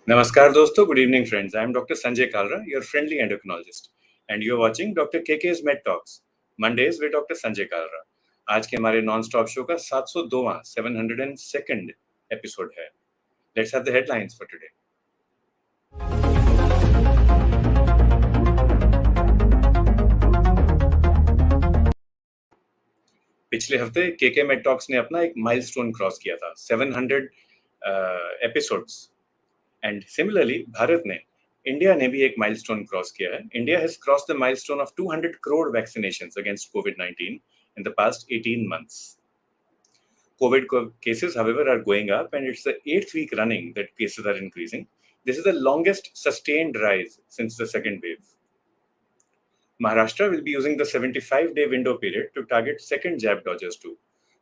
Namaskar dosto, good evening friends. I am Dr. Sanjay Kalra, your friendly endocrinologist and you are watching Dr. KK's Med Talks, Mondays with Dr. Sanjay Kalra. आज के हमारे non stop show का 702वां 702nd episode है. Let's have the headlines for today. पिछले हफ्ते KK made talks ने अपना एक माइलस्टोन क्रॉस किया था, 700 एपिसोड्स. एंड सिमिलरली भारत ने, इंडिया ने भी एक माइलस्टोन क्रॉस किया है. India has crossed the milestone of 200 crore vaccinations against covid in the past 18 months. COVID cases, however, are going up and it's the 8th week running that cases are increasing. This is the longest sustained rise since the second wave. Maharashtra will be using the 75-day window period to target second jab dodgers too.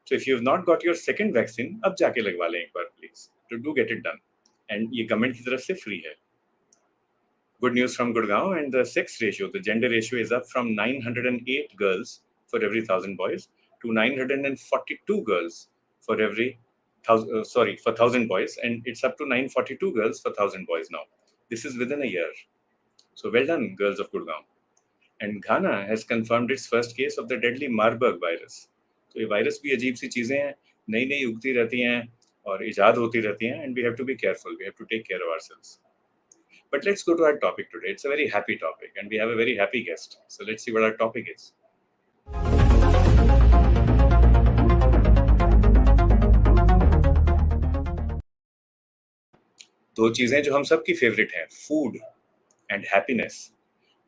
So if you've not got your second vaccine, अब जाके लगवा लें एक बार please. To do get it done. And ये government की तरफ से free है. Good news from Gurgaon, and the sex ratio, the gender ratio is up from 908 girls for every 1,000 boys to 942 girls for every 1,000 boys, and it's up to 942 girls for 1,000 boys now. This is within a year. So well done, girls of Gurgaon. And Ghana has confirmed its first case of the deadly Marburg virus. तो ये virus भी अजीब सी चीजें हैं, नई नई उगती रहती हैं और इजाद होती रहती हैं, and we have to be careful. We have to take care of ourselves. But let's go to our topic today. It's a very happy topic, and we have a very happy guest. So let's see what our topic is. दो चीजें जो हम सबकी favourite हैं, food and happiness.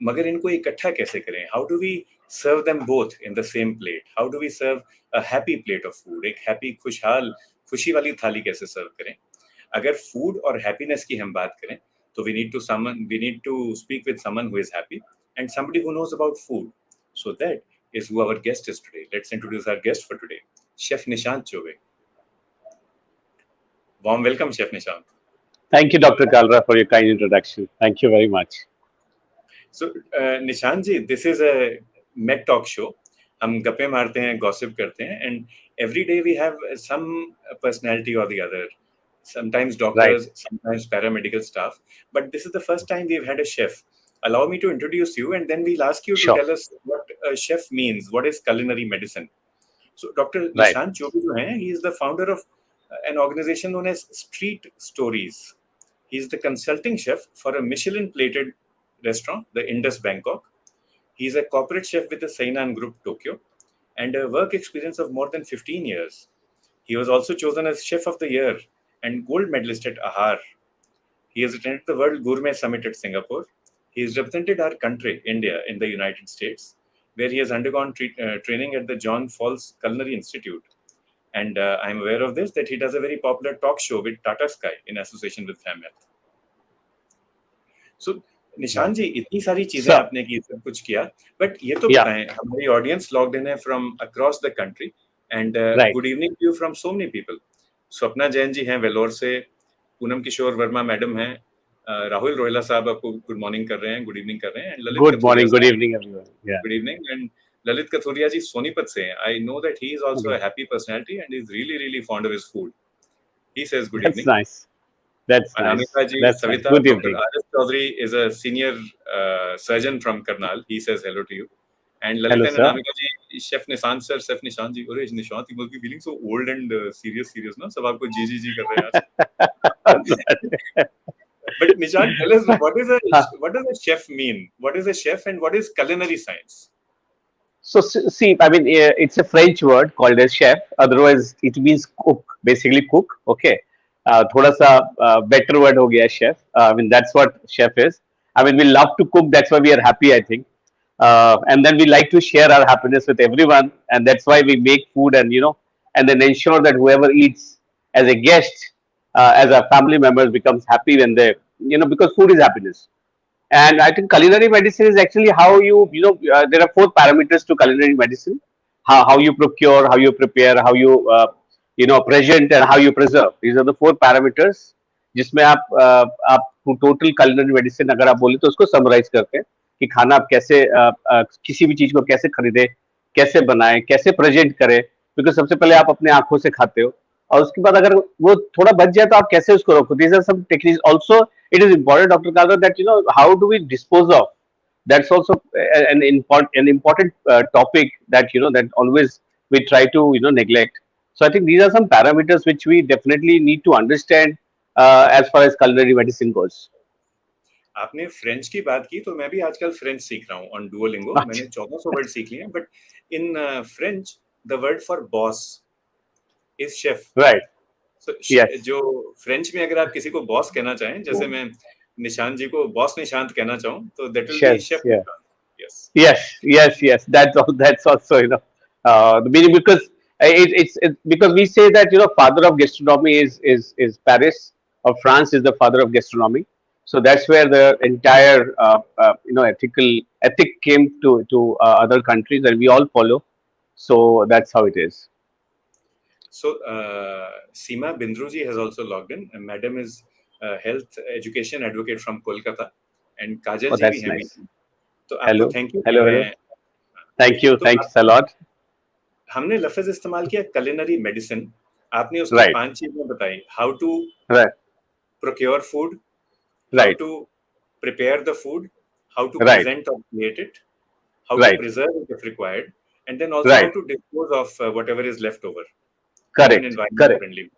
मगर इनको इकट्ठा कैसे करें? How do we serve them both in the same plate? How do we serve a happy plate of food? एक हैप्पी, खुशहाल, खुशी वाली थाली कैसे सर्व करें? अगर फूड और हैप्पीनेस की हम बात करें तो we need to speak with someone who is happy and somebody who knows about food. So that is who our guest is today. Let's introduce our guest for today, Chef Nishant Chove. Warm welcome, Chef Nishant. Thank you, Dr. Kalra, for your kind introduction. Thank you very much. So, Nishant ji, this is a Med Talk show. हम गप्पे मारते हैं, gossip करते हैं, and every day we have some personality or the other. Sometimes doctors, right. Sometimes paramedical staff. But this is the first time we've had a chef. Allow me to introduce you, and then we'll ask you to tell us what a chef means. What is culinary medicine? So, Dr. Nishant Chove, he is the founder of an organization known as Street Stories. He's the consulting chef for a Michelin-plated restaurant, the Indus Bangkok. He's a corporate chef with the Sainan Group Tokyo and a work experience of more than 15 years. He was also chosen as Chef of the Year and gold medalist at AHAR. He has attended the World Gourmet Summit at Singapore. He has represented our country, India, in the United States, where he has undergone training at the John Falls Culinary Institute. And I'm aware of this, that he does a very popular talk show with Tata Sky in association with Fam Health. So, निशान जी, इतनी सारी चीजें आपने की, सब कुछ किया, but ये तो बताएं, हमारी ऑडियंस लॉग्ड इन है from across the country, and good evening to you from so many people. Swapna Jain ji हैं वेलोर से, पूनम किशोर वर्मा मैडम हैं, राहुल रोहिला साहब आपको गुड मॉर्निंग कर रहे हैं, गुड इवनिंग कर रहे हैं, and Lalit good morning, good evening everyone. Good evening. And Lalit Kathoria ji Sonipat से हैं. I know that he is also a happy personality and is really fond of his food. He says good evening. That's nice. Anamita ji, That's Savita, nice. Dr. Arif Chaudhary is a senior surgeon from Karnal. He says hello to you. And Lalita and Anamika ji, Chef Nishant sir, Chef Nishant ji. Ore Nishant, you must be feeling so old and serious, na? Sab aapko ji kar rahe hain. But Nishant, tell us, what does a chef mean? What is a chef and what is culinary science? So see, I mean, it's a French word called as chef. Otherwise, it means cook, basically cook. Okay. थोड़ा सा better word हो गया chef. I mean, that's what chef is. I mean, we love to cook. That's why we are happy, I think. And then we like to share our happiness with everyone. And that's why we make food and, and then ensure that whoever eats as a guest, as a family member becomes happy when they, because food is happiness. And I think culinary medicine is actually how there are 4 parameters to culinary medicine. How you procure, how you prepare, how you, present and how you preserve. These are the 4 parameters जिसमें आप total culinary medicine अगर आप बोले तो उसको summarize करते हैं कि खाना आप कैसे किसी भी चीज को कैसे खरीदे, कैसे बनाए, कैसे प्रेजेंट करें. क्योंकि सबसे पहले आप अपने आंखों से खाते हो और उसके बाद अगर वो थोड़ा बच जाए तो आप कैसे उसको रखो. These are some techniques. Also, it is important, Dr. Kaza, that how do we dispose of. That's also an important topic that that always we try to neglect. So I think these are some parameters which we definitely need to understand as far as culinary medicine goes. आपने French की बात की तो मैं भी आजकल French सीख रहा हूँ ऑन डुओलिंगो. मैंने 1400 वर्ड सीख लिए हैं, but in French the word for boss is chef. Right. So, Yes. जो फ्रेंच में अगर आप किसी को बॉस कहना चाहें, जैसे मैं निशांत जी को बॉस निशांत कहना चाहूँ, तो that will be Chef. Chef Yeah. Nishant. Yes. Yes. That's also the meaning, because it's because we say that father of gastronomy is Paris, or France is the father of gastronomy. So that's where the entire ethic came to other countries, and we all follow. So that's how it is. So, Seema Bindru ji has also logged in. Madam is health education advocate from Kolkata, and Oh, Kajal ji भी that's हैं nice. बीच में. तो आपको Hello, thank you कह hello, रहे hello. हैं. Thank you, तो thanks a lot. हमने लफ्ज इस्तेमाल किया culinary medicine. आपने उसकी Right, 5 चीजें बताई. How to right, procure food, how right, to prepare the food, how to right, present or create it, how to right, preserve it if required, and then also how right. to dispose of whatever is left over in an Correct, environment correct, friendly.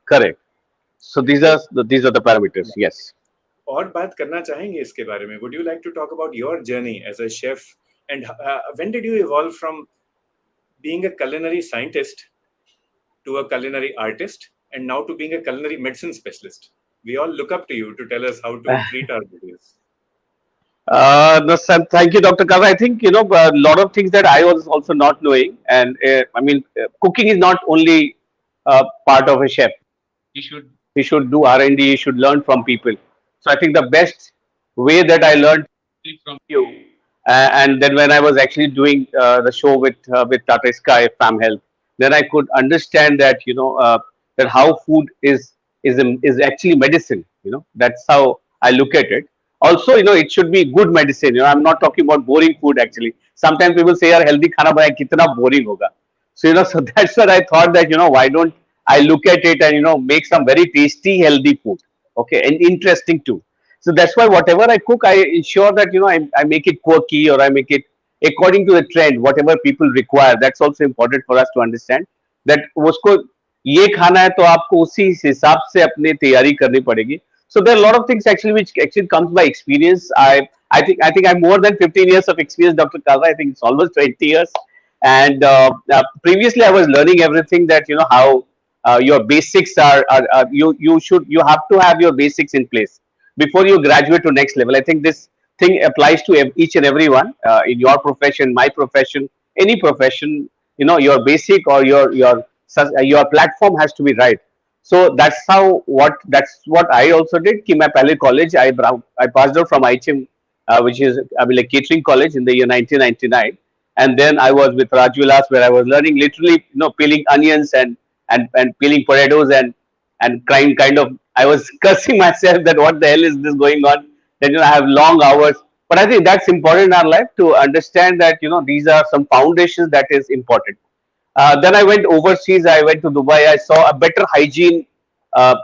correct. So these तो are the parameters. Yes. और बात करना चाहेंगे इसके बारे में. Would you like to talk about your journey as a chef, and when did you evolve from being a culinary scientist to a culinary artist, and now to being a culinary medicine specialist? We all look up to you to tell us how to treat our bodies. No, sir, thank you, Dr. Kaza. I think a lot of things that I was also not knowing, and I mean, cooking is not only part of a chef. He should do R&D. He should learn from people. So I think the best way that I learned from you, and then when I was actually doing the show with Tata Sky Fam Health, then I could understand that that how food is actually medicine. That's how I look at it. Also, it should be good medicine. I'm not talking about boring food actually. Sometimes people say, "यार healthy खाना बनाए कितना boring होगा." So so that's what I thought, that why don't I look at it and make some very tasty, healthy food, okay, and interesting too. So that's why whatever I cook, I ensure that I make it quirky, or I make it according to the trend, whatever people require. That's also important for us to understand that उसको ये खाना है तो आपको उसी हिसाब से अपनी तैयारी करनी पड़ेगी. So there are a lot of things actually which actually comes by experience. I think I'm more than 15 years of experience, Dr. Kaza. I think it's almost 20 years. And previously, I was learning everything, that how your basics are you have to have your basics in place before you graduate to next level. I think this thing applies to each and everyone, in your profession, my profession, any profession. Your basic, or your platform has to be right. So that's what I also did. Ki main pehle college, I passed out from IHM, which is, I mean, like, catering college in the year 1999, and then I was with Rajvilas, where I was learning literally, peeling onions, and peeling potatoes, and kind of, I was cursing myself that what the hell is this going on? Then I have long hours, but I think that's important in our life, to understand that these are some foundations that is important. Then I went overseas. I went to Dubai. I saw a better hygiene, a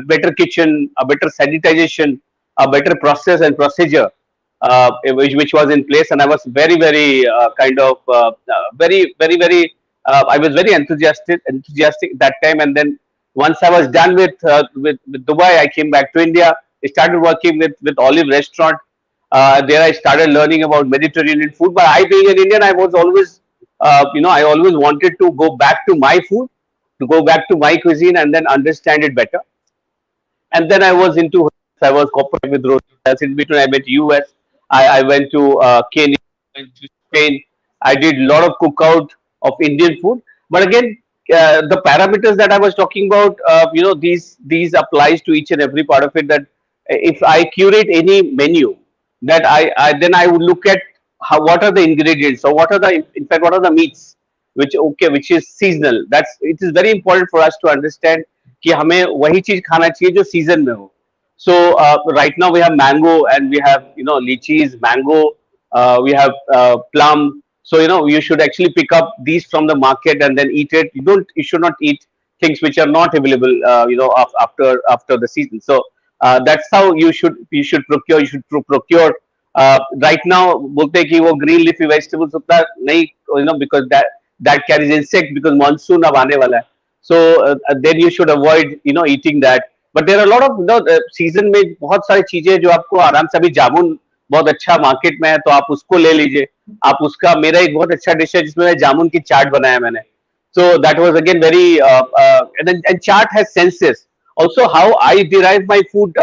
better kitchen, a better sanitization, a better process and procedure, which was in place. And I was very, very very. I was very enthusiastic that time. And then once I was done with Dubai, I came back to India. I started working with Olive Restaurant. There I started learning about Mediterranean food. But I, being an Indian, I was always, I always wanted to go back to my food, to go back to my cuisine, and then understand it better. And then I was into, I was cooperating with Rosales. In between, I went to US. I went to Kenya, went to Spain. I did a lot of cookout of Indian food. But again, the parameters that I was talking about, these applies to each and every part of it. That if I curate any menu, that I then I would look at what are the ingredients, or what are the, in fact, what are the meats, which is seasonal. That's, it is very important for us to understand कि हमें वही चीज खाना चाहिए जो season में हो. So right now we have mango, and we have lychees, mango, we have plum. So you should actually pick up these from the market and then eat it. You should not eat things which are not available, after the season. So that's how you should procure. You should procure. Right now, बोलते हैं कि वो green leafy vegetables उतना नहीं, because that carries insect, because monsoon अब आने वाला है. So then you should avoid eating that. But there are a lot of season में बहुत सारी चीजें जो आपको आराम से, अभी जामुन बहुत अच्छा मार्केट में है तो आप उसको ले लीजिए. आप उसका, मेरा एक बहुत अच्छा डिश है जिसमें जामुन की चाट बनाया मैंने. So that was again very, and chart has senses. Also, how I derive my food,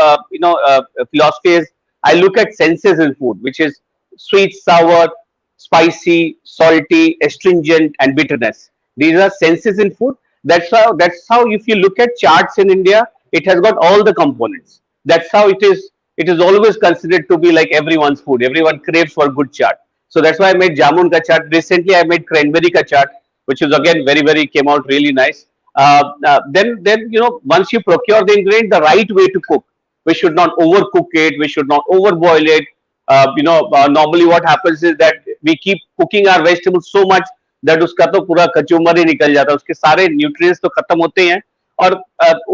philosophy is I look at senses in food, which is sweet, sour, spicy, salty, astringent, and bitterness. These are senses in food. That's how if you look at charts in India, it has got all the components. That's how it is. It is always considered to be like everyone's food. Everyone craves for good chart. So that's why I made jamun ka chart. Recently, I made cranberry ka chart, which is again very very came out really nice. Then once you procure the ingredient, the right way to cook. We should not overcook it. We should not overboil it. Normally what happens is that we keep cooking our vegetables so much that उसका तो पूरा कचुम्बर ही निकल जाता है, उसके सारे nutrients तो खत्म होते हैं और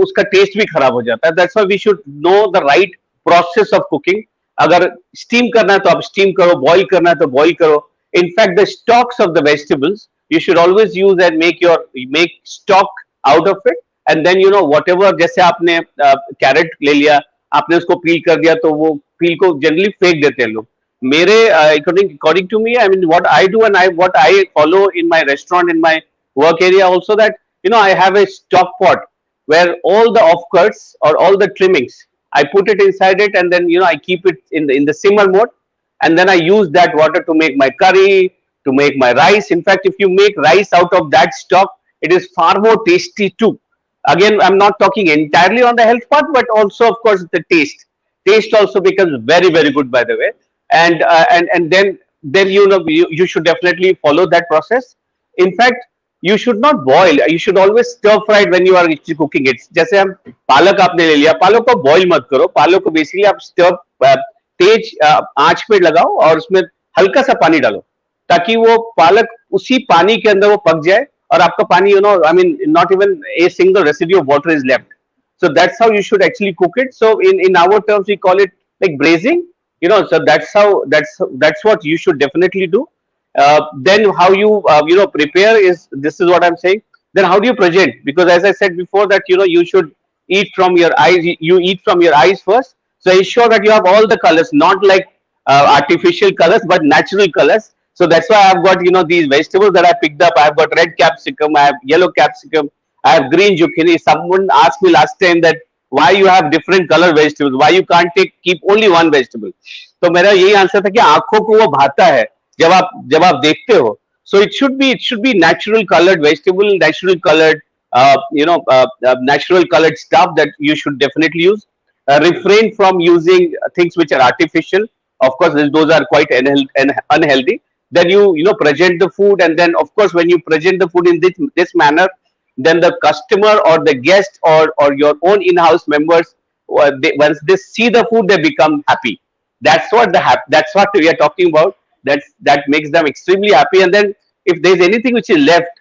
उसका टेस्ट भी खराब हो जाता है. That's why we should know the right process of cooking. अगर स्टीम करना है तो आप स्टीम करो, बॉईल करना है तो बॉईल करो. In fact the stocks of the vegetables you should always use and make stock out of it, and then whatever, जैसे आपने कैरेट ले लिया, आपने उसको पील कर दिया तो वो पील को जनरली फेंक देते हैं लोग. मेरे according to me, I mean, what I do and what I follow in my restaurant, in my work area also, that I have a stock pot where all the offcuts or all the trimmings, I put it inside it, and then I keep it in the simmer mode, and then I use that water to make my curry, to make my rice. In fact, if you make rice out of that stock, it is far more tasty too. Again, I'm not talking entirely on the health part, but also, of course, the taste. Taste also becomes very, very good, by the way. And then you should definitely follow that process. In fact, you should not boil. You should always stir fry it when you are actually cooking it. जैसे हम पालक आपने ले लिया, पालक को boil मत करो. पालक को basically आप तेज आंच पे लगाओ और उसमें हल्का सा पानी डालो, ताकि वो पालक उसी पानी के अंदर वो पक जाए और आपका पानी, I mean, not even a single residue of water is left. So that's how you should actually cook it. So in our terms, we call it like braising. So that's what you should definitely do. Then how you prepare is, this is what I'm saying. Then how do you present? Because as I said before, that you should eat from your eyes. You eat from your eyes first. So ensure that you have all the colors, not like artificial colors, but natural colors. So that's why I've got these vegetables that I picked up. I've got red capsicum, I have yellow capsicum, I have green zucchini. Someone asked me last time that why you have different color vegetables, why you can't keep only one vegetable. तो मेरा यही answer था कि आंखों को वो भाता है जब आप देखते हो. So it should be natural colored vegetable, natural colored natural colored stuff that you should definitely use. Refrain from using things which are artificial. Of course, those are quite unhealthy. Then you present the food, and then of course when you present the food in this manner, then the customer or the guest or your own in-house members, once they see the food, they become happy. That's what we are talking about. That makes them extremely happy. And then if there's anything which is left,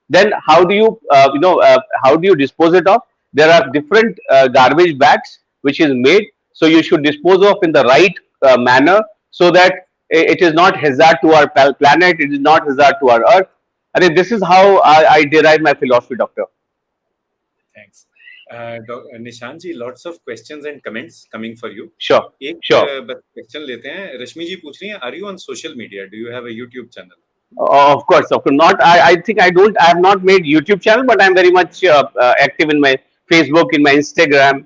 then how do you dispose it of? There are different garbage bags which is made, so you should dispose of in the right manner, so that it is not hazard to our planet, it is not hazard to our earth. I mean, this is how I derive my philosophy, doctor. Thanks. निशान जी, lots of questions and comments coming for you. Sure. एक Sure. बस question लेते हैं. रश्मि जी पूछ रही हैं, are you on social media? Do you have a YouTube channel? Of course. Not. I think I don't. I have not made YouTube channel, but I'm very much active in my Facebook, in my Instagram,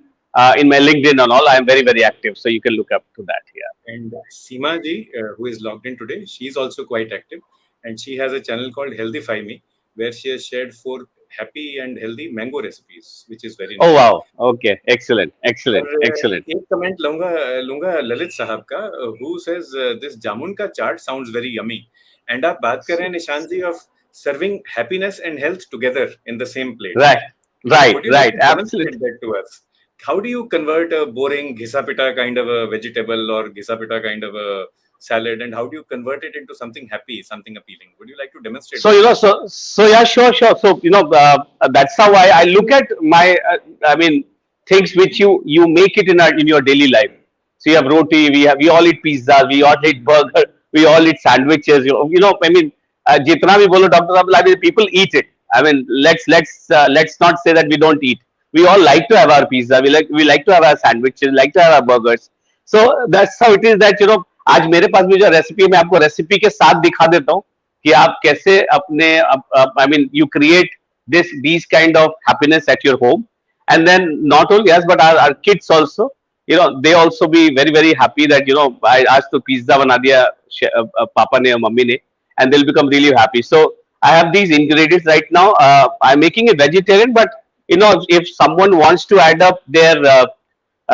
in my LinkedIn and all. I'm very very active. So you can look up to that here. And Seema ji, who is logged in today, she is also quite active, and she has a channel called Healthify Me, where she has shared 4 happy and healthy mango recipes, which is very nice. Oh wow. Okay. Excellent. Excellent. और Excellent. एक comment लूंगा ललित साहब का, who says this जामुन का चाट sounds very yummy, and आप बात कर रहे हैं निशान जी of serving happiness and health together in the same plate. Right. Right. Would you Right. like to demonstrate Absolutely. that to us? How do you convert a boring घिसा पिटा kind of a vegetable or घिसा पिटा kind of a salad, and how do you convert it into something happy, something appealing? Would you like to demonstrate So that, please? yeah, sure. So that's how I look at my I mean things which you make it in your daily life. So you have roti, we all eat pizza, we all eat burger, we all eat sandwiches. I mean, jitna bhi bolo Dr. Abdul, I mean, people eat it. I mean, let's not say that we don't eat. We all like to have our pizza. We like to have our sandwiches, like to have our burgers. So that's how it is that आज मेरे पास भी जो recipe है मैं आपको recipe के साथ दिखा देता हूँ कि आप कैसे अपने I mean you create these kind of happiness at your home. And then not only us but our kids also, they also be very very happy that I आज तो पिज्जा बना दिया पापा ने और मम्मी ने, and they'll become really happy. So I have these ingredients right now. I'm making it vegetarian, but if someone wants to add up their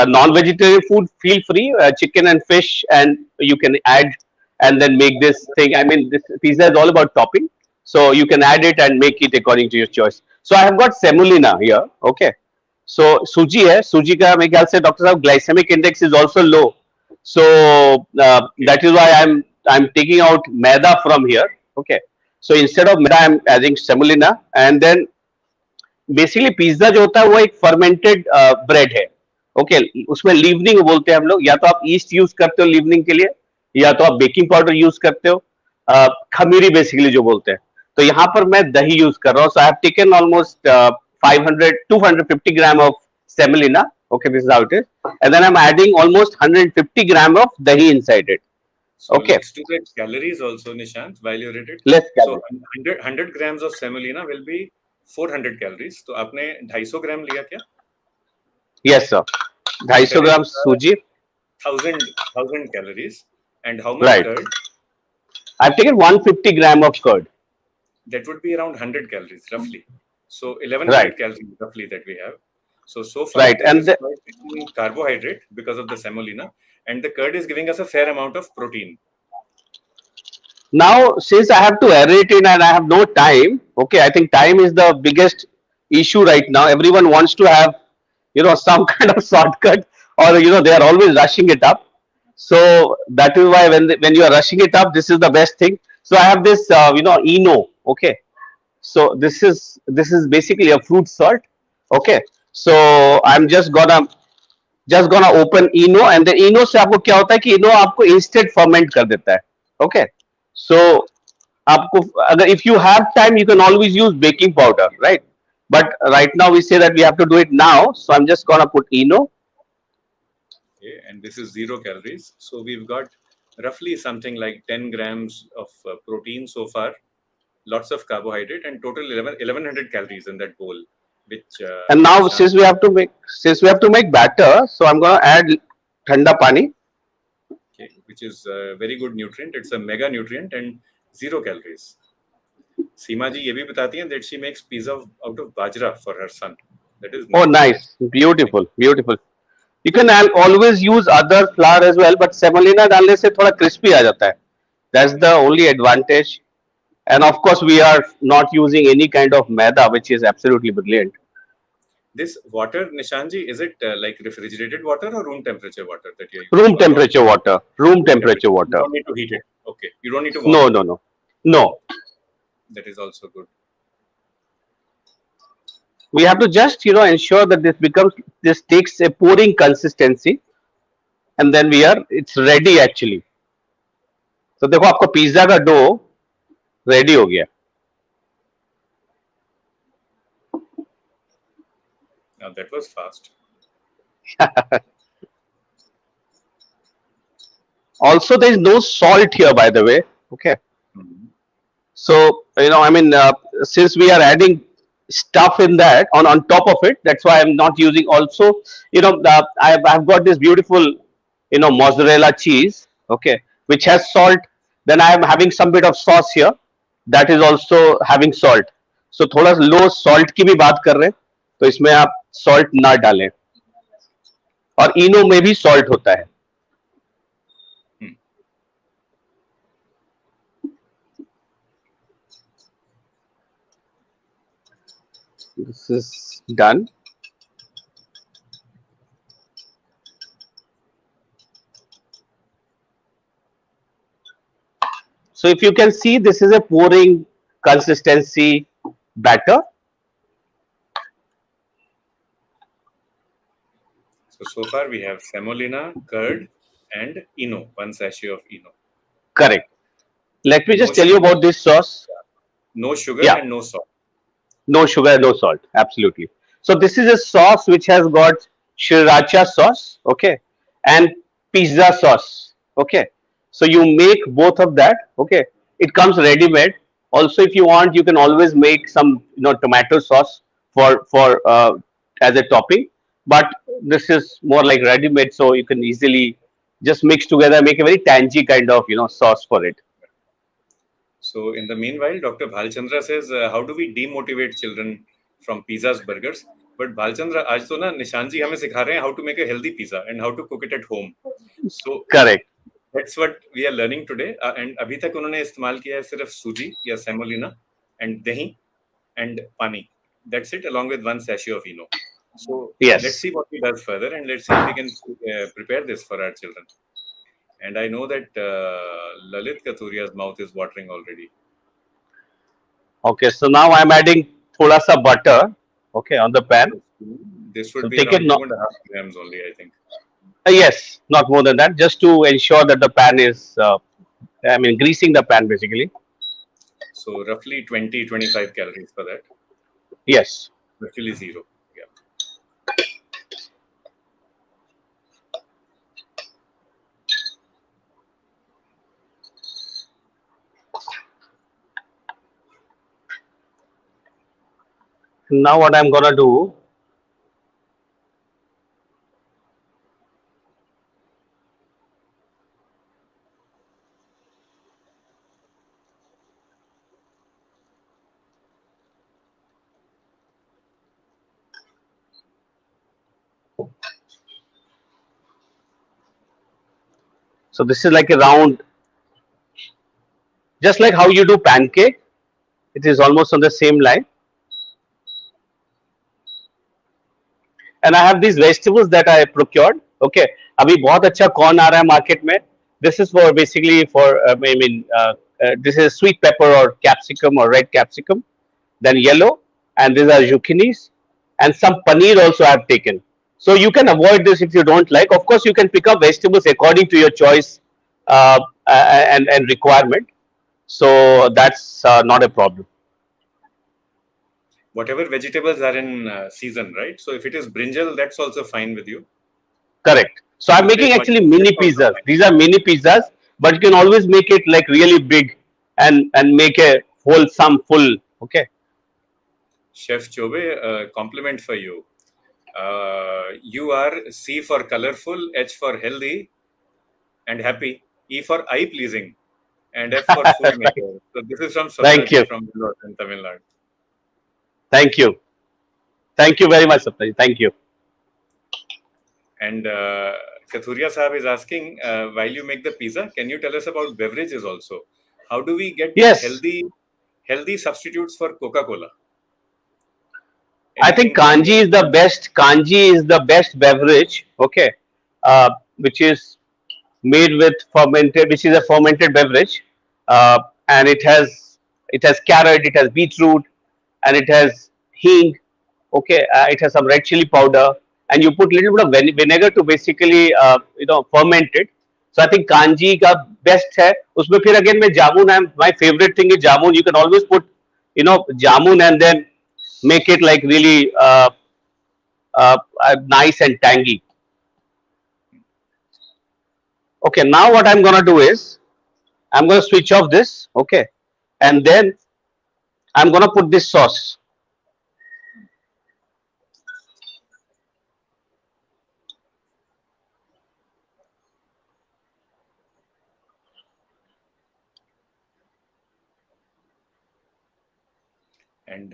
non-vegetarian food, feel free, chicken and fish, and you can add and then make this thing. I mean, this pizza is all about topping, so you can add it and make it according to your choice. So I have got semolina here. Okay, so suji है, suji का मेरे ख्याल से doctor साहब glycemic index is also low, so Okay. that is why I'm taking out maida from here. Okay, so instead of maida I'm adding semolina, and then basically pizza जो होता है वो एक फर्मेंटेड ब्रेड है. Okay, उसमें लीवनिंग बोलते हैं हम लोग. या तो आप ईस्ट यूज करते हो लीवनिंग के लिए, या तो आप बेकिंग पाउडर यूज करते हो, खमीरी बेसिकली जो बोलते हैं. तो यहाँ पर मैं दही यूज कर रहा हूँ. So I have taken almost 250 gram of semolina. Okay, this is how it is, and then I'm adding almost 150 gram of dahi inside it. So Okay, let's do the calories also, Nishant, while you're at it. less So calorie. 100 grams of semolina will be 400 calories. तो आपने 250 ग्राम लिया क्या? Yes sir, So 250 that is ग्राम सूजी. 1000 calories. And how much Right, curd? I've taken 150 gram of curd. That would be around 100 calories roughly. So Right, 1100 calories roughly that we have. So far right, this and is quite rich in carbohydrate because of the semolina, and the curd is giving us a fair amount of protein. now since I have to aerate it and I have no time, okay, I think time is the biggest issue right now. Everyone wants to have some kind of shortcut, or they are always rushing it up. So that is why when you are rushing it up, this is the best thing. So I have this eno. Okay, so this is basically a fruit salt. Okay, so I'm just gonna open eno, and then eno से आपको क्या होता है कि eno आपको instant ferment कर देता है. Okay, so आपको अगर if you have time you can always use baking powder, right? But right now we say that we have to do it now, so I'm just gonna put eno. Okay, and this is 0 calories. So we've got roughly something like 10 grams of protein so far, lots of carbohydrate, and total 1100 calories in that bowl, which And now Nishant, since we have to make batter, so I'm gonna add thanda pani. okay, which is a very good nutrient. It's a mega nutrient and 0 calories. सीमा जी ये भी बताती हैं that she makes pizza out of bajra for her son. That is Oh, nice. nice, beautiful, beautiful. You can always use other flour as well, but semolina डालने से थोड़ा crispy आ जाता है. That's the only advantage. And of course, we are not using any kind of maida, which is absolutely brilliant. This water, Nishant ji, is it like refrigerated water or room temperature water that you're using, Room or hot? temperature water. Room Room temperature temperature. You water. don't need to heat it. Okay, you don't need to warm No, it. no, no, no. That is also good. We have to just ensure that this takes a pouring consistency, and then it's ready actually. So देखो आपको pizza का dough ready हो गया. Now that was fast. Also, there is no salt here, by the way. Okay. Mhm. So, I mean, since we are adding stuff in that on top of it, that's why I'm not using also, I've got this beautiful, mozzarella cheese, okay, which has salt. Then I am having some bit of sauce here that is also having salt. So, थोड़ा लो salt की भी बात कर रहे हैं, तो इसमें आप salt ना डालें. और इनो में भी salt होता है. Hmm. This is done. So if you can see, this is a pouring consistency batter. So far we have semolina, curd, and Eno, one sachet of Eno. Correct. Let me No just tell you sugar, about this sauce. no sugar, Yeah, and no salt. no sugar, no salt. Absolutely. So this is a sauce which has got sriracha sauce, okay, and pizza sauce, okay. So you make both of that, okay. It comes ready made. Also, if you want, you can always make some, tomato sauce for as a topping. But this is more like ready made, so you can easily just mix together, make a very tangy kind of sauce for it. So in the meanwhile, Dr. Bhalchandra says, how do we demotivate children from pizzas, burgers? But Bhalchandra, आज तो ना निशान जी हमें सिखा रहे हैं how to make a healthy pizza and how to cook it at home. So Correct. that's what we are learning today. And अभी तक उन्होंने इस्तेमाल किया है सिर्फ सूजी या सेमोलिना and दही and pani. That's it, along with one sachet of Eno. So let's Yes. see what he does further, and let's see if we can prepare this for our children. And I know that Lalit Katuria's mouth is watering already. Okay, so now I'm adding thoda sa butter, okay, on the pan. This So would be take it around no, 2.5 grams only, I think. yes, not more than that, just to ensure that the pan is, greasing the pan basically. So roughly 20-25 calories for that. Yes. Virtually zero. Yeah. Now what I'm gonna do, so this is like a round, just like how you do pancake. It is almost on the same line. And I have these vegetables that I procured. Okay, अभी बहुत अच्छा corn आ रहा है market में. This is for basically for this is sweet pepper or capsicum or red capsicum, then yellow, and these are zucchinis, and some paneer also I have taken. So you can avoid this if you don't like. Of course, you can pick up vegetables according to your choice and requirement. So that's not a problem. Whatever vegetables are in season, right? So if it is brinjal, that's also fine with you. Correct. So I'm If it is making actually mustard, mini that's also pizzas. fine. These are mini pizzas, but you can always make it like really big and make a whole some full. Okay. Chef Chobe, compliment for you. You are C for colorful, H for healthy and happy, E for eye pleasing, and F for food maker. So this is from Thank Sapnaji you. from Vellore in Tamil Nadu. Thank you. Thank you very much, Saptaji. Thank you. And Kathuria Sahab is asking, while you make the pizza, can you tell us about beverages also? How do we get Yes, healthy substitutes for Coca-Cola? I think Anything from kanji is the best. Kanji is the best beverage. Okay, which is made with fermented, which is a fermented beverage, and it has carrot, it has beetroot, and it has hing. Okay, it has some red chili powder, and you put little bit of vinegar to basically ferment it. So I think kanji का best है. उसमें फिर again मैं जामुन, my favorite thing is jamun. You can always put jamun and then make it like really nice and tangy. Okay, now what I'm gonna do is I'm gonna switch off this. Okay, and then I'm gonna put this sauce. And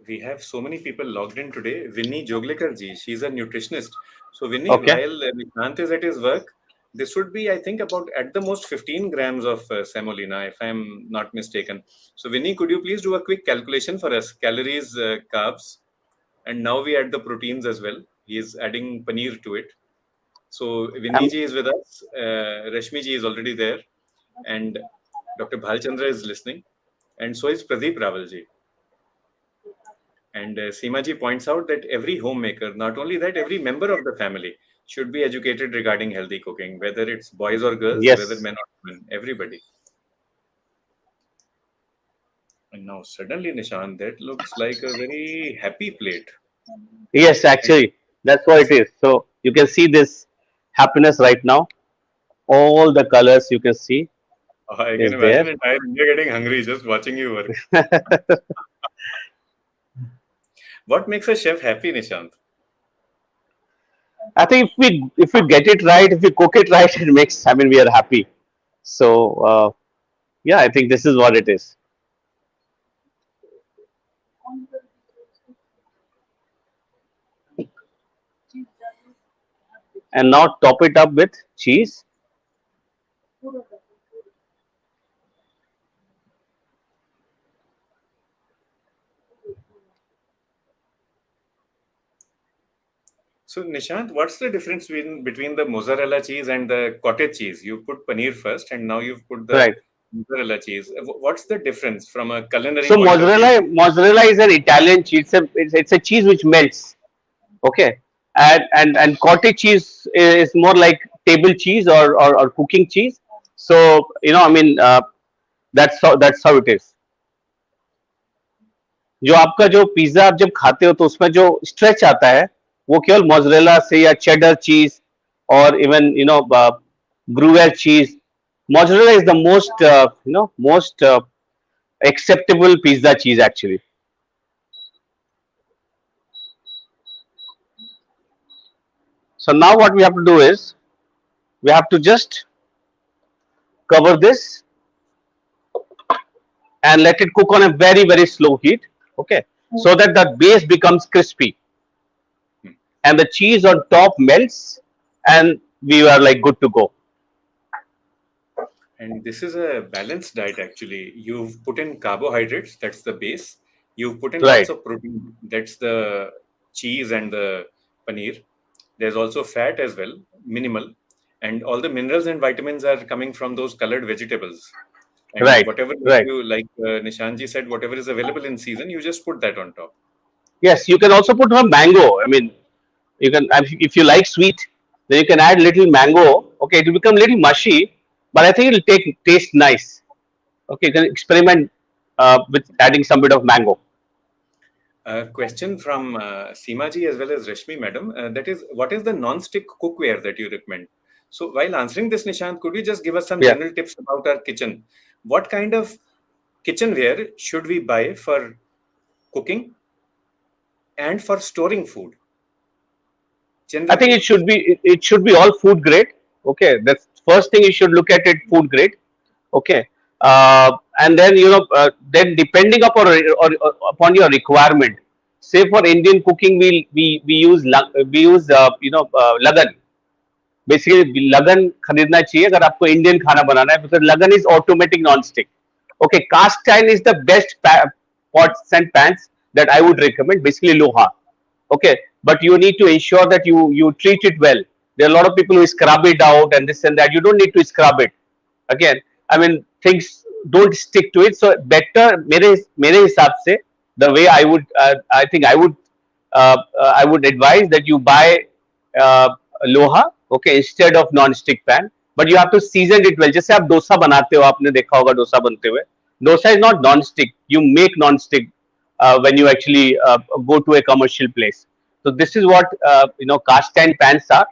we have so many people logged in today. Vinny Joglekar ji, she's a nutritionist. So Vinny, Okay, while Nishant is at his work, this would be, I think, about at the most 15 grams of semolina, if I'm not mistaken. So Vinny, could you please do a quick calculation for us? Calories, carbs, and now we add the proteins as well. He is adding paneer to it. So Vinny I'm ji is with us. Rashmi ji is already there. And Dr. Bhalchandra is listening, and so is Pradeep Ravalji. And Seemaji points out that every homemaker, not only that, every member of the family should be educated regarding healthy cooking, whether it's boys or girls, whether Yes, men or women, everybody. And now suddenly, Nishant, that looks like a very happy plate. yes, And actually, that's what it is. So you can see this happiness right now. All the colors you can see I can is there. imagine entire India getting hungry just watching you work. What makes a chef happy, Nishant? I think if we get it right, if we cook it right, it makes. I mean, we are happy. So yeah, I think this is what it is. And now top it up with cheese. So, Nishant, what's the difference between the mozzarella cheese and the cottage cheese? You put paneer first, and now you've put the Right. mozzarella cheese. What's the difference from a culinary So point of view? mozzarella is an Italian cheese. It's a cheese which melts. Okay, and cottage cheese is more like table cheese or cooking cheese. So I mean, that's how it is. जो आपका जो pizza आप जब खाते हो तो उसमें जो स्ट्रेच आता है वो केवल मोज़रेला से या चेडर चीज और इवन ग्रूवेर चीज mozzarella is the most acceptable pizza cheese actually. So now what we have to do is we have to just cover this and let it cook on a very very slow heat, okay, so that the base becomes crispy and the cheese on top melts and we are like good to go. And this is a balanced diet actually. You've put in carbohydrates, that's the base. You've put in lots Right, of protein, that's the cheese and the paneer. There's also fat as well, minimal. And all the minerals and vitamins are coming from those colored vegetables. And right, whatever right. you like, Nishanji said, whatever is available in season, you just put that on top. Yes, you can also put a mango. I mean, you can if you like sweet, then you can add little mango. Okay, it will become little mushy, but I think it will take taste nice. Okay, you can experiment with adding some bit of mango. A question from Seemaji as well as Rashmi madam. That is, what is the non-stick cookware that you recommend? So while answering this, Nishant, could you just give us some Yeah, general tips about our kitchen? What kind of kitchenware should we buy for cooking and for storing food? I General think it tips. should be it should be all food grade. Okay, that's first thing you should look at it food grade. Okay, and then then depending upon or upon your requirement. Say for Indian cooking, we use lagan. Basically लगन खरीदना चाहिए अगर आपको Indian खाना बनाना है because लगन is automatic non stick okay cast iron is the best pots and pans that I would recommend basically loha okay but you need to ensure that you treat it well there are a lot of people who scrub it out and this and that you don't need to scrub it again I mean things don't stick to it so better मेरे हिसाब से the way I would advise that you buy uh, लोहा okay instead of non-stick pan but you have to season it well जैसे आप डोसा बनाते हो आपने देखा होगा डोसा बनते हुए dosa is not non-stick you make non-stick when you actually go to a commercial place so this is what cast iron pans are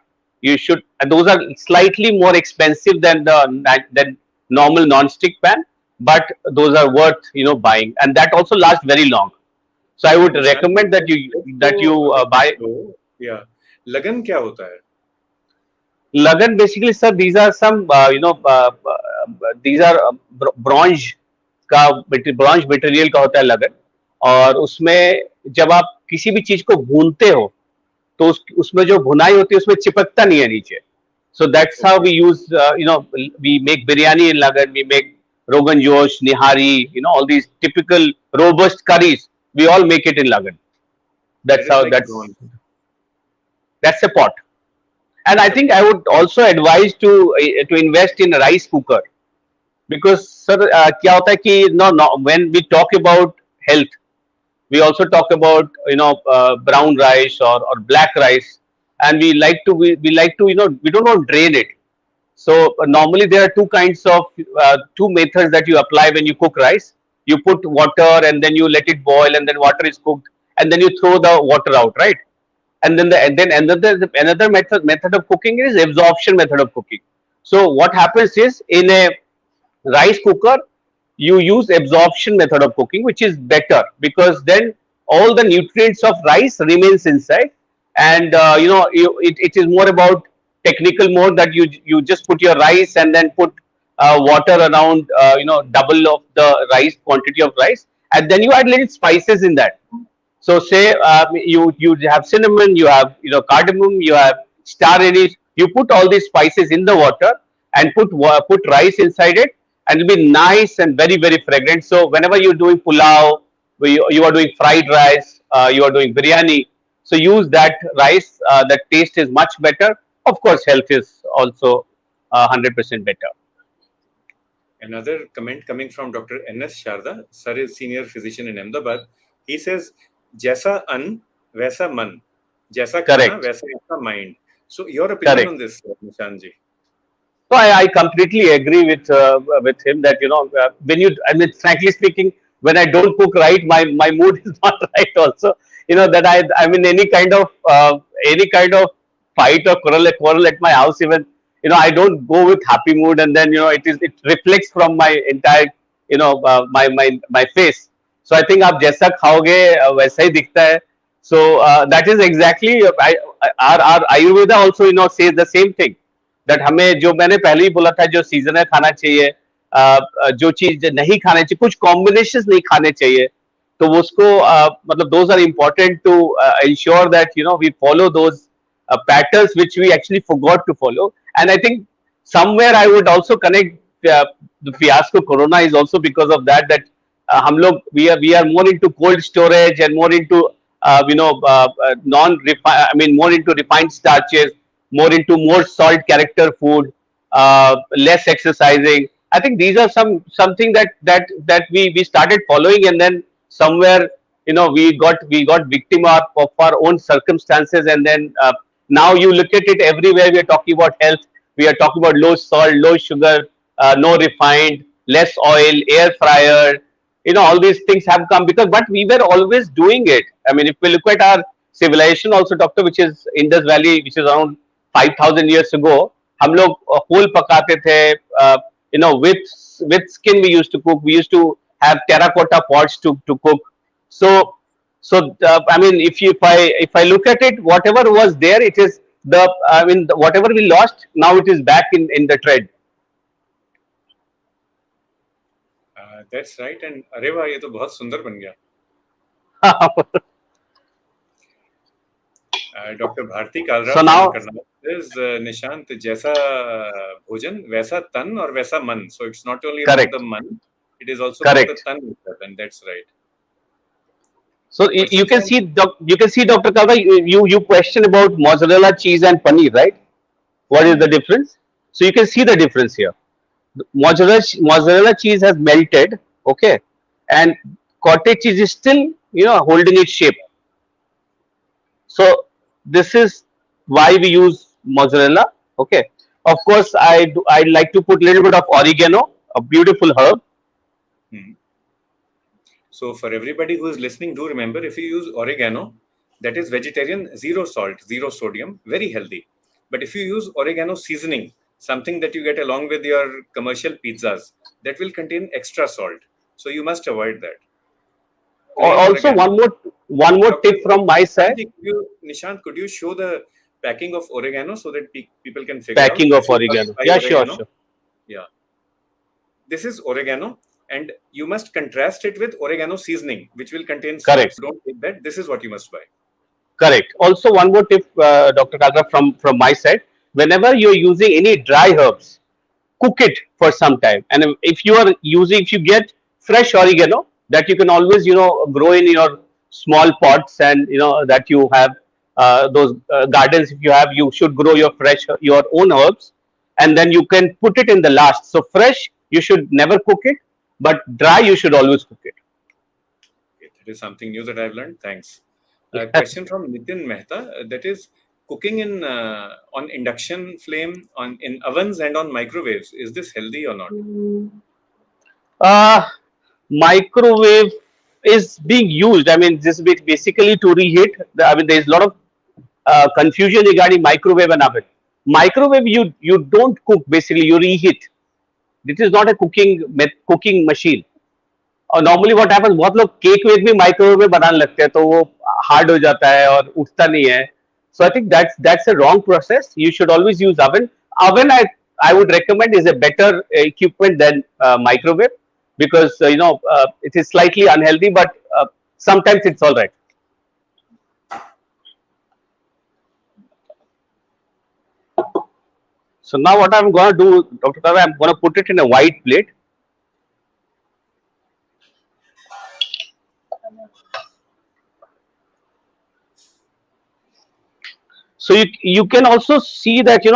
you should and those are slightly more expensive than normal non-stick pan but those are worth buying and that also lasts very long so I would Nishant, recommend that you just that you to let buy us know, yeah, lagan क्या होता है? Lagan basically sir these are some these are bronze का bronze material का होता है लगन और उसमें जब आप किसी भी चीज को भूनते हो तो उसमें जो भुनाई होती है उसमें चिपकता नहीं है नीचे so that's how Okay. we use we make biryani in lagan we make rogan josh nihari all these typical robust curries we all make it in lagan That that's is how like bronze. that's a pot and I That's a think I pot. would also advise to invest in a rice cooker because sir, क्या होता है कि no, when we talk about health, we also talk about brown rice or black rice, and we like to we don't want to drain it. So normally there are two kinds of two methods that you apply when you cook rice. You put water and then you let it boil, and then water is cooked, and then you throw the water out, right? And then another method of cooking is absorption method of cooking. So what happens is, in a rice cooker you use absorption method of cooking, which is better because then all the nutrients of rice remains inside, and it is more about technical mode, that you just put your rice and then put water around double of the rice quantity of rice, and then you add little spices in that. So say you have cinnamon, you have cardamom, you have star anise. You put all these spices in the water and put rice inside it, and it'll be nice and very very fragrant. So whenever you're doing pulao, you are doing fried rice, you are doing biryani. So use that rice. The taste is much better. Of course, health is also 100% better. Another comment coming from Dr. N.S. Sharda, sir is senior physician in Ahmedabad. He says, "Jaisa an, vaisa man. Jaisa khana, Correct. vaisa aapka mind." So, your opinion on Correct. this, Nishan ji? So I completely agree with him that when you, I mean, frankly speaking, when I don't cook right, my mood is not right. Also, that I'm in any kind of fight or quarrel at my house. Even I don't go with happy mood, and then it reflects from my entire my face. So I think आप जैसा खाओगे वैसा ही दिखता है. So that is exactly our Ayurveda also says the same thing, that हमें जो मैंने पहले ही बोला था, जो सीजन है खाना चाहिए, जो चीज नहीं खाने चाहिए, कुछ कॉम्बिनेशन नहीं खाने चाहिए, तो वो उसको मतलब those are important to ensure that we follow those patterns which we actually forgot to follow. And I think somewhere I would also connect the fiasco corona is also because of that हम लोग we are more into cold storage and more into non refined, I mean more into refined starches, more into more salt character food, less exercising. I think these are something that we started following, and then somewhere we got victim of our own circumstances, and then now you look at it everywhere. We are talking about health. We are talking about low salt, low sugar, no refined, less oil, air fryer. All these things have come because, but we were always doing it. I mean, if we look at our civilization also, doctor, which is Indus Valley, which is around 5,000 years ago, हम लोग whole पकाते थे, with skin we used to cook. We used to have terracotta pots to cook. So I mean, if I look at it, whatever was there, it is whatever we lost, now it is back in the trend. That's right. And अरे वाह, ये तो बहुत सुंदर बन गया. Dr. Bharti Kalra So from now, Karnataka is Nishant, जैसा भोजन वैसा तन और वैसा मन. So it's not only about correct, the man, it is also about the correct. tan itself, and that's right. So But you can sometimes, see, you can see, Dr. Kalra, you question about mozzarella cheese and paneer, right? What is the difference? So you can see the difference here. Mozzarella cheese has melted, okay, and cottage cheese is still holding its shape. So this is why we use mozzarella. Okay. Of course, I like to put a little bit of oregano, a beautiful herb. hmm. So for everybody who is listening, do remember, if you use oregano, that is vegetarian, zero salt, zero sodium, very healthy. But if you use oregano seasoning, something that you get along with your commercial pizzas, that will contain extra salt. So you must avoid that. Plain Also, oregano. one more Dr. tip from my side. Nishant, could you show the packing of oregano so that people can figure out? Packing of This is oregano. Thai Yeah, sure, oregano. sure. Yeah. This is oregano, and you must contrast it with oregano seasoning, which will contain salt. Correct. So don't take that. This is what you must buy. Correct. Also, one more tip, Dr. Kalra, from my side. Whenever you're using any dry herbs, cook it for some time. And if you get fresh oregano, that you can always grow in your small pots, and that you have those gardens. If you have, you should grow your own herbs, and then you can put it in the last. So fresh you should never cook it, but dry you should always cook it. Okay, that is something new that I've learned. Thanks. A question from Nitin Mehta. That is cooking in on induction flame, on in ovens and on microwaves. Is this healthy or not? uh, Microwave is being used. I mean, this is basically to reheat. I mean, there is a lot of confusion regarding microwave and oven. Microwave, you don't cook. Basically, you reheat. This is not a cooking machine. और normally what happens, बहुत लोग cake वेक भी microwave में बनाने लगते हैं तो वो हार्ड हो जाता है और उठता नहीं है. So I think that's a wrong process. You should always use oven. Oven I would recommend is a better equipment than microwave, because it is slightly unhealthy, but sometimes it's all right. So now what I'm going to do, Dr. Kave, I'm going to put it in a white plate. So you can also see that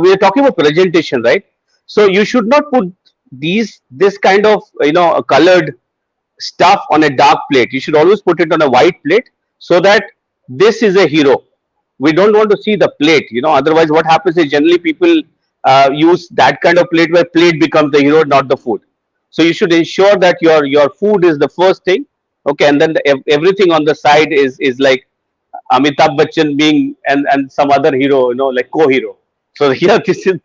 we are talking about presentation, right? So you should not put this kind of colored stuff on a dark plate. You should always put it on a white plate, so that this is a hero. We don't want to see the plate. Otherwise what happens is generally people use that kind of plate where plate becomes the hero, not the food. So you should ensure that your food is the first thing, okay, and then everything on the side is like Amitabh Bachchan being and some other hero, like co-hero. So here this is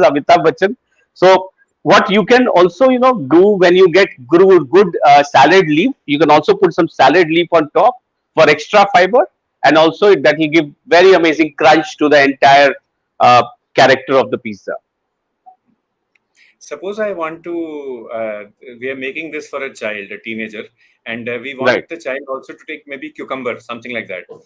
Amitabh Bachchan. So what you can also do when you get good salad leaf, you can also put some salad leaf on top for extra fiber, and also that will give very amazing crunch to the entire character of the pizza. Suppose I want to, we are making this for a child, a teenager, and we want Right. the child also to take maybe cucumber, something like that. What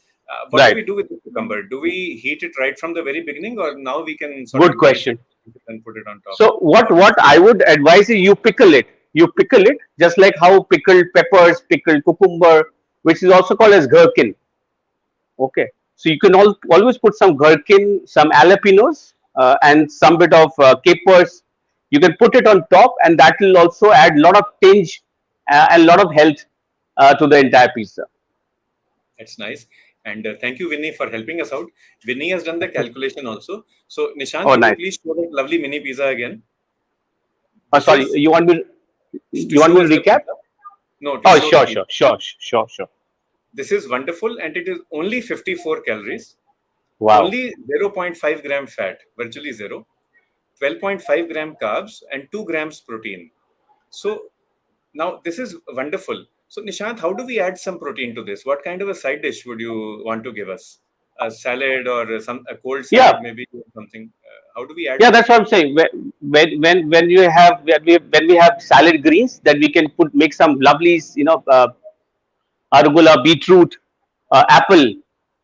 do Right. we do with the cucumber? Do we heat it right from the very beginning, or now we can sort Good of dice question. it and put it on top? So what I would advise is you pickle it. You pickle it just like how pickled peppers, pickled cucumber, which is also called as gherkin. Okay. So you can always put some gherkin, some jalapenos, and some bit of capers. You can put it on top, and that will also add a lot of tinge and a lot of health to the entire pizza. That's nice. And thank you, Vinny, for helping us out. Vinny has done the calculation also. So, Nishant, Oh, could you nice. please show that lovely mini pizza again? Sorry, is you want me to you want show me us to the recap? pizza. No, to Oh, show the sure, pizza. sure. This is wonderful, and it is only 54 calories, Wow. only 0.5 gram fat, virtually zero, 12.5 gram carbs, and 2 grams protein. So now this is wonderful. So Nishant, how do we add some protein to this? What kind of a side dish would you want to give us? A salad, or a cold Yeah, salad, maybe, or something? How do we add yeah, that's what protein? I'm saying. When we have salad greens, that we can make some lovely arugula, beetroot, apple.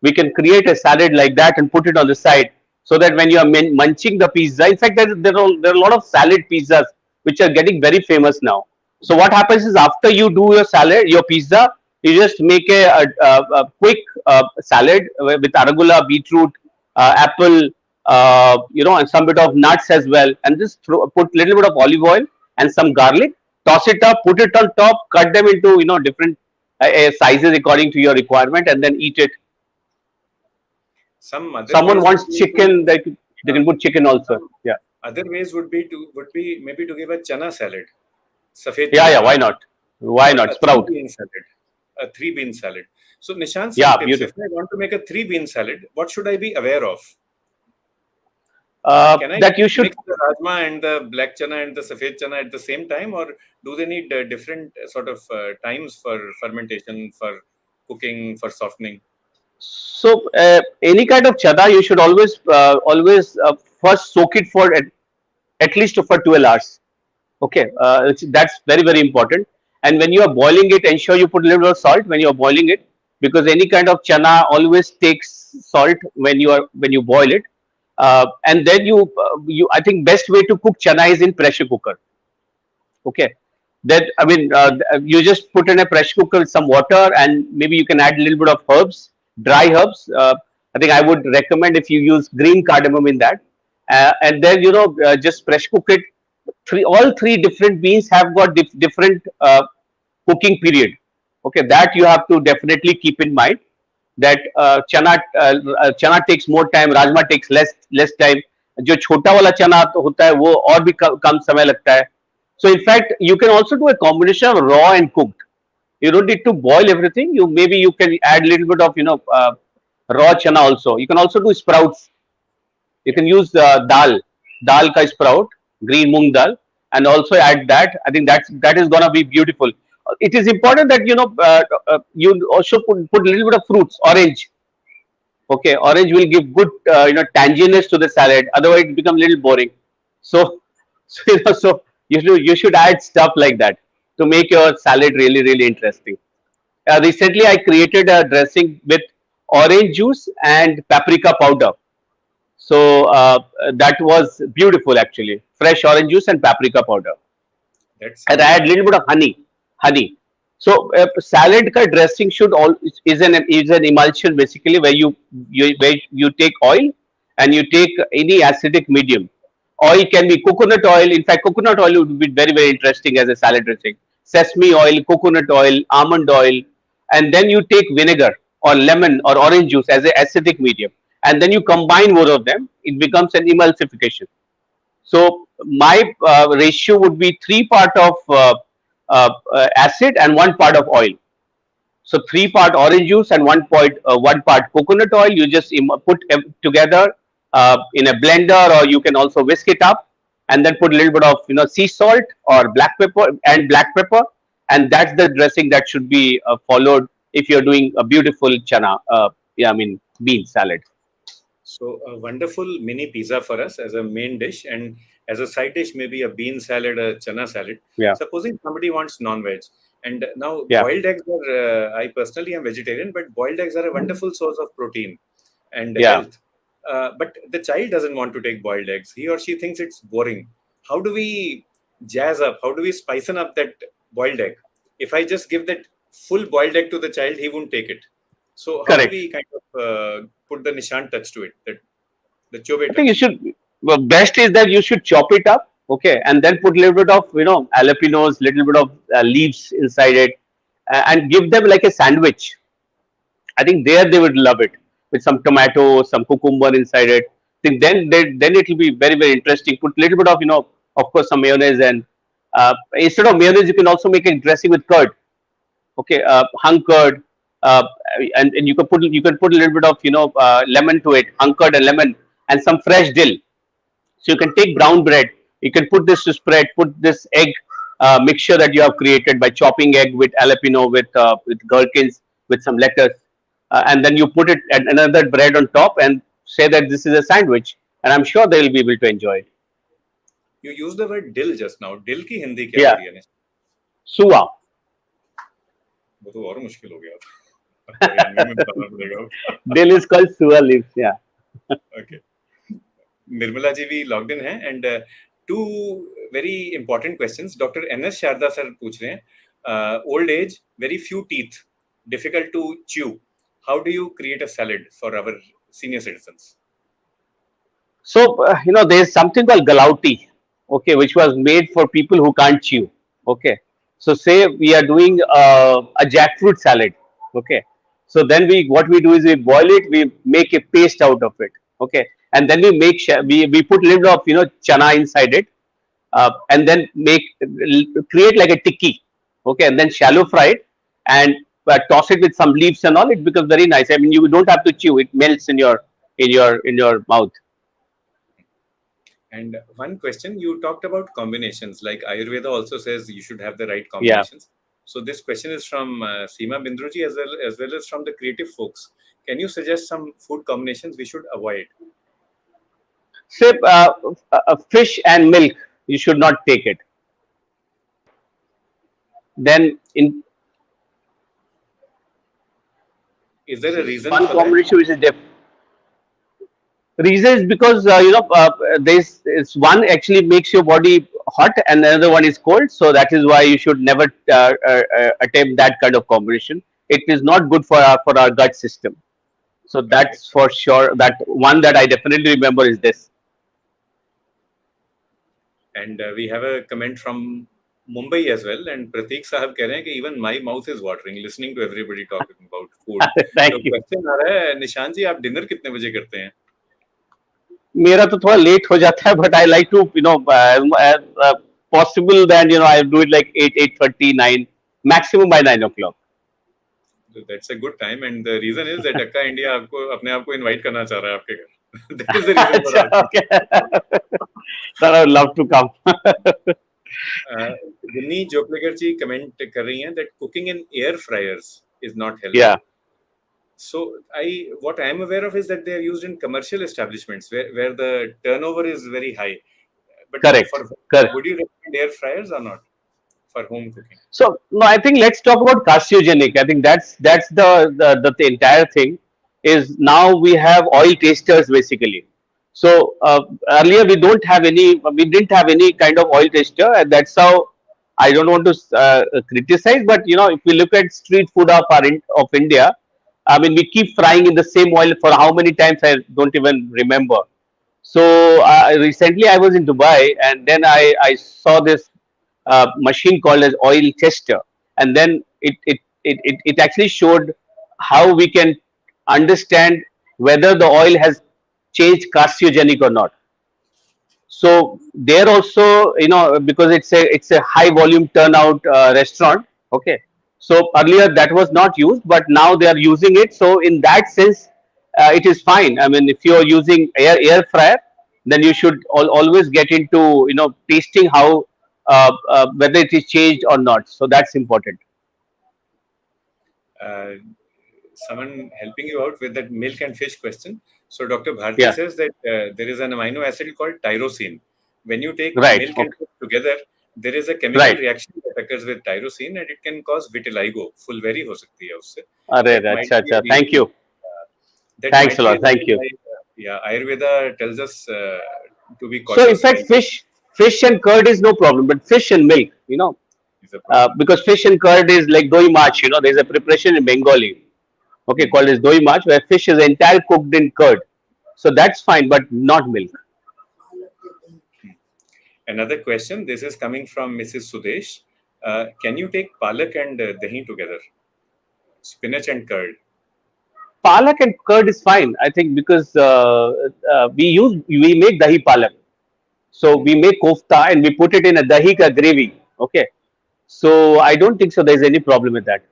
We can create a salad like that and put it on the side, so that when you are munching the pizza. In fact, there are a lot of salad pizzas which are getting very famous now. So what happens is, after you do your pizza, you just make a quick salad with arugula, beetroot, apple, and some bit of nuts as well, and just put little bit of olive oil and some garlic. Toss it up, put it on top, cut them into different sizes according to your requirement, and then eat it. Some other Someone ways would wants be chicken, they uh, can put chicken also. some Yeah, other ways would be maybe to give a chana salad, safed yeah, chana, why not? Why or not? a three Sprout. bean salad, a three bean salad. So Nishant, some Yeah, tips. If beautiful. I want to make a three bean salad, what should I be aware of? Can I That you should. mix the rajma and the black chana and the safed chana at the same time, or do they need different sort of times for fermentation, for cooking, for softening? So any kind of chana, you should always first soak it for at least for 12 hours. Okay, that's very important. And when you are boiling it, ensure you put a little bit of salt when you are boiling it, because any kind of chana always takes salt when you boil it. And then you I think best way to cook chana is in pressure cooker. Okay, that I mean you just put in a pressure cooker with some water, and maybe you can add a little bit of herbs, dry herbs. I think I would recommend if you use green cardamom in that, and then just pressure cook it all three different beans have got different cooking period. Okay, that you have to definitely keep in mind. That chana takes more time, rajma takes less time. जो छोटा वाला चना होता है वो और भी कम समय लगता है. So in fact, you can also do a combination of raw and cooked. You don't need to boil everything. You can add a little bit of raw chana also. You can also do sprouts. You can use dal ka sprout, green moong dal, and also add that. I think that is gonna be beautiful. It is important that you also put a little bit of fruits, orange. Okay, orange will give good tanginess to the salad. Otherwise, it becomes a little boring. So, you should add stuff like that to make your salad really interesting. Recently, I created a dressing with orange juice and paprika powder. So that was beautiful actually. Fresh orange juice and paprika powder. That And I sounds add a little bit of honey. So salad ka dressing should all is an emulsion basically where you take oil and you take any acidic medium. Oil can be coconut oil. In fact, coconut oil would be very interesting as a salad dressing. Sesame oil, coconut oil, almond oil, and then you take vinegar or lemon or orange juice as a acidic medium, and then you combine both of them. It becomes an emulsification. So my ratio would be 3 part of acid and 1 part of oil. So 3 part orange juice and 1 part coconut oil. You just put together in a blender, or you can also whisk it up, and then put a little bit of sea salt or black pepper, and that's the dressing that should be followed if you're doing a beautiful chana. Yeah, I mean bean salad. so a wonderful mini pizza for us as a main dish, and as a side dish, maybe a bean salad, a chana salad. Yeah, Supposing somebody wants non-veg, and now yeah, boiled eggs are, I personally am vegetarian, but boiled eggs are a wonderful source of protein and yeah. health. But the child doesn't want to take boiled eggs. He or she thinks it's boring. How do we jazz up? How do we spicen up that boiled egg? If I just give that full boiled egg to the child, he won't take it. So how do Correct. we kind of put the Nishan touch to it, that the Chobe I think you touch? should. Well, best is that you should chop it up, okay, and then put a little bit of jalapenos, little bit of leaves inside it, and give them like a sandwich. I think there they would love it with some tomato, some cucumber inside it. I think then it will be very interesting. Put a little bit of of course some mayonnaise, and instead of mayonnaise you can also make a dressing with curd. Okay, hung curd, uh, and you can put a little bit of lemon to it, hung curd and lemon, and some fresh dill. So you can take brown bread, you can put this to spread, put this egg mixture that you have created by chopping egg with jalapeno, with gherkins, with some lettuce, and then you put it and another bread on top, and say that this is a sandwich, and I'm sure they will be able to enjoy it. You used the word dill just now. Dill की हिंदी क्या Yeah, होती है? suwa. वो तो और मुश्किल हो गया था. हरियाणवी में बताना पड़ेगा. Dill is called suwa leaves. Yeah. Okay. Nirmala ji भी logged in है, and two very important questions. Dr. N.S. Sharda sir पूछ रहे हैं, old age, very few teeth, difficult to chew. How do you create a salad for our senior citizens? So there is something called galauti, okay, which was made for people who can't chew. Okay, so say we are doing a jackfruit salad. Okay, so then we do is we boil it, we make a paste out of it. Okay, and then we put a little of chana inside it, and then create like a tikki. Okay, and then shallow fry it, and toss it with some leaves and all. It becomes very nice. I mean, you don't have to chew; it melts in your mouth. And one question, you talked about combinations, like Ayurveda also says you should have the right Yeah. combinations. So this question is from Seema Bindruji as well as from the creative folks. Can you suggest some food combinations we should avoid? Say fish and milk, you should not take it. Then in Is there a this is reason one for that? combination which is reason is because there's it's one actually makes your body hot and another one is cold, so that is why you should never attempt that kind of combination. It is not good for our gut system. So Okay. that's for sure. That one that I definitely remember is this. And we have a comment from Mumbai as well. And Pratik Sahab कह रहे हैं कि even my mouth is watering listening to everybody talking about food. Thank तो you. Question आ रहा है, निशान जी आप dinner कितने बजे करते हैं? मेरा तो थोड़ा लेट हो जाता है, but I like to, possible then, I do it like 8, 8:30, 9, maximum by 9 o'clock. So that's a good time, and the reason is that Akka India आपको अपने आप को invite करना चाह रहा है आपके घर. That is the reason for अच्छा, asking. okay. Sir, I would love to come. Ginny Joplekar ji comment कर रही हैं that cooking in air fryers is not healthy. Yeah, So what I am aware of is that they are used in commercial establishments where the turnover is very high. But correct, correct. would you recommend air fryers or not for home cooking? So no, I think let's talk about carcinogenic. I think that's the entire thing. Is now we have oil tasters basically. So earlier we didn't have any kind of oil taster, and that's how I don't want to criticize, but if we look at street food of India, I mean we keep frying in the same oil for how many times I don't even remember. So recently I was in Dubai, and then I saw this machine called as oil tester, and then it actually showed how we can understand whether the oil has changed carcinogenic or not. So there also, because it's a high volume turnout restaurant. Okay, so earlier that was not used, but now they are using it. So in that sense, it is fine. I mean, if you are using air fryer, then you should always get into tasting how whether it is changed or not. So that's important. Uh, Someone helping you out with that milk and fish question. So Dr. Bharti Yeah. says that there is an amino acid called tyrosine. When you take Right. milk and Okay. fish together, there is a chemical Right. reaction that occurs with tyrosine, and it can cause vitiligo. Fulveri हो सकती है उससे. अरे That might अच्छा be a अच्छा, thank reason. you. That Thanks might a be a lot. Thank reason you. why. Yeah, Ayurveda tells us to be So in cautious fact, while fish and curd is no problem, but fish and milk, is a problem. because fish and curd is like doi mach. There's a preparation in Bengali, okay, Mhm. called as doi mach, where fish is entire cooked in curd. So that's fine, but not milk. Another question. This is coming from Mrs. Sudesh. Can you take palak and dahi together? Spinach and curd. Palak and curd is fine, I think, because we make dahi palak. So we make kofta and we put it in a dahi ka gravy. Okay. So I don't think so. There's any problem with that.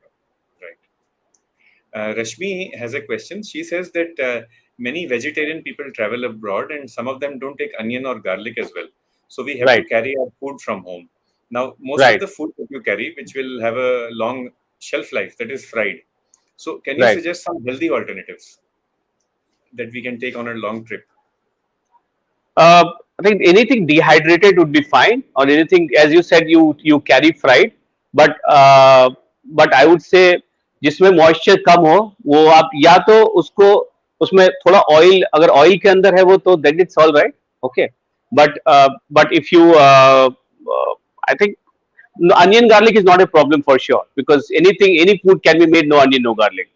Right. Rashmi has a question. She says that many vegetarian people travel abroad and some of them don't take onion or garlic as well. So we have to Right. carry our food from home. Now, most of Right. the food that you carry, which will have a long shelf life, that is fried. So can you Right. suggest some healthy alternatives that we can take on a long trip? I think anything dehydrated would be fine, or anything, as you said, you carry fried, but I would say जिसमें moisture कम हो, वो आप या तो उसको उसमें थोड़ा oil, अगर ऑयल के अंदर है वो, तो then it's all right. Okay, but if you I think onion garlic is not a problem for sure, because any food can be made no onion no garlic.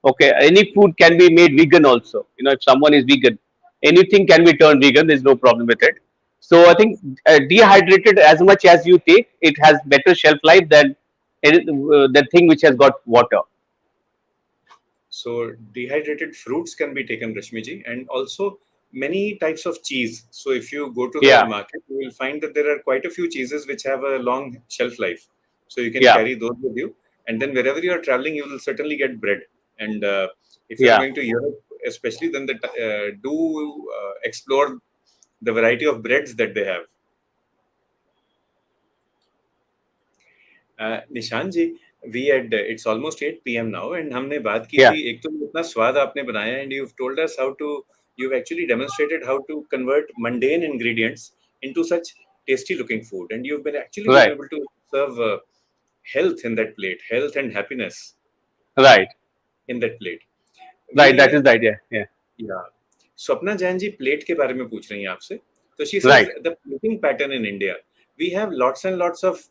Okay, any food can be made vegan also. If someone is vegan, anything can be turned vegan. There's no problem with it. So I think dehydrated, as much as you take, it has better shelf life than the thing which has got water. So dehydrated fruits can be taken, Rashmiji, and also many types of cheese. So if you go to the Yeah, market, you will find that there are quite a few cheeses which have a long shelf life. So you can yeah, carry those with you. And then wherever you are traveling, you will certainly get bread. And if you are yeah. going to Europe, especially, then do explore the variety of breads that they have. निशान जी, we had it's almost 8 p.m. now, and हमने बात की Yeah. थी, एक तो इतना स्वाद आपने बनाया, and you've told us you've actually demonstrated how to convert mundane ingredients into such tasty looking food, and you've been Right, able to serve health in that plate, health and happiness right, in that plate. right. That We is the idea. Yeah. Yeah. Swapna Jain ji plate के बारे में पूछ रही हैं आपसे. तो she says Right. the plating pattern in India, we have lots and lots of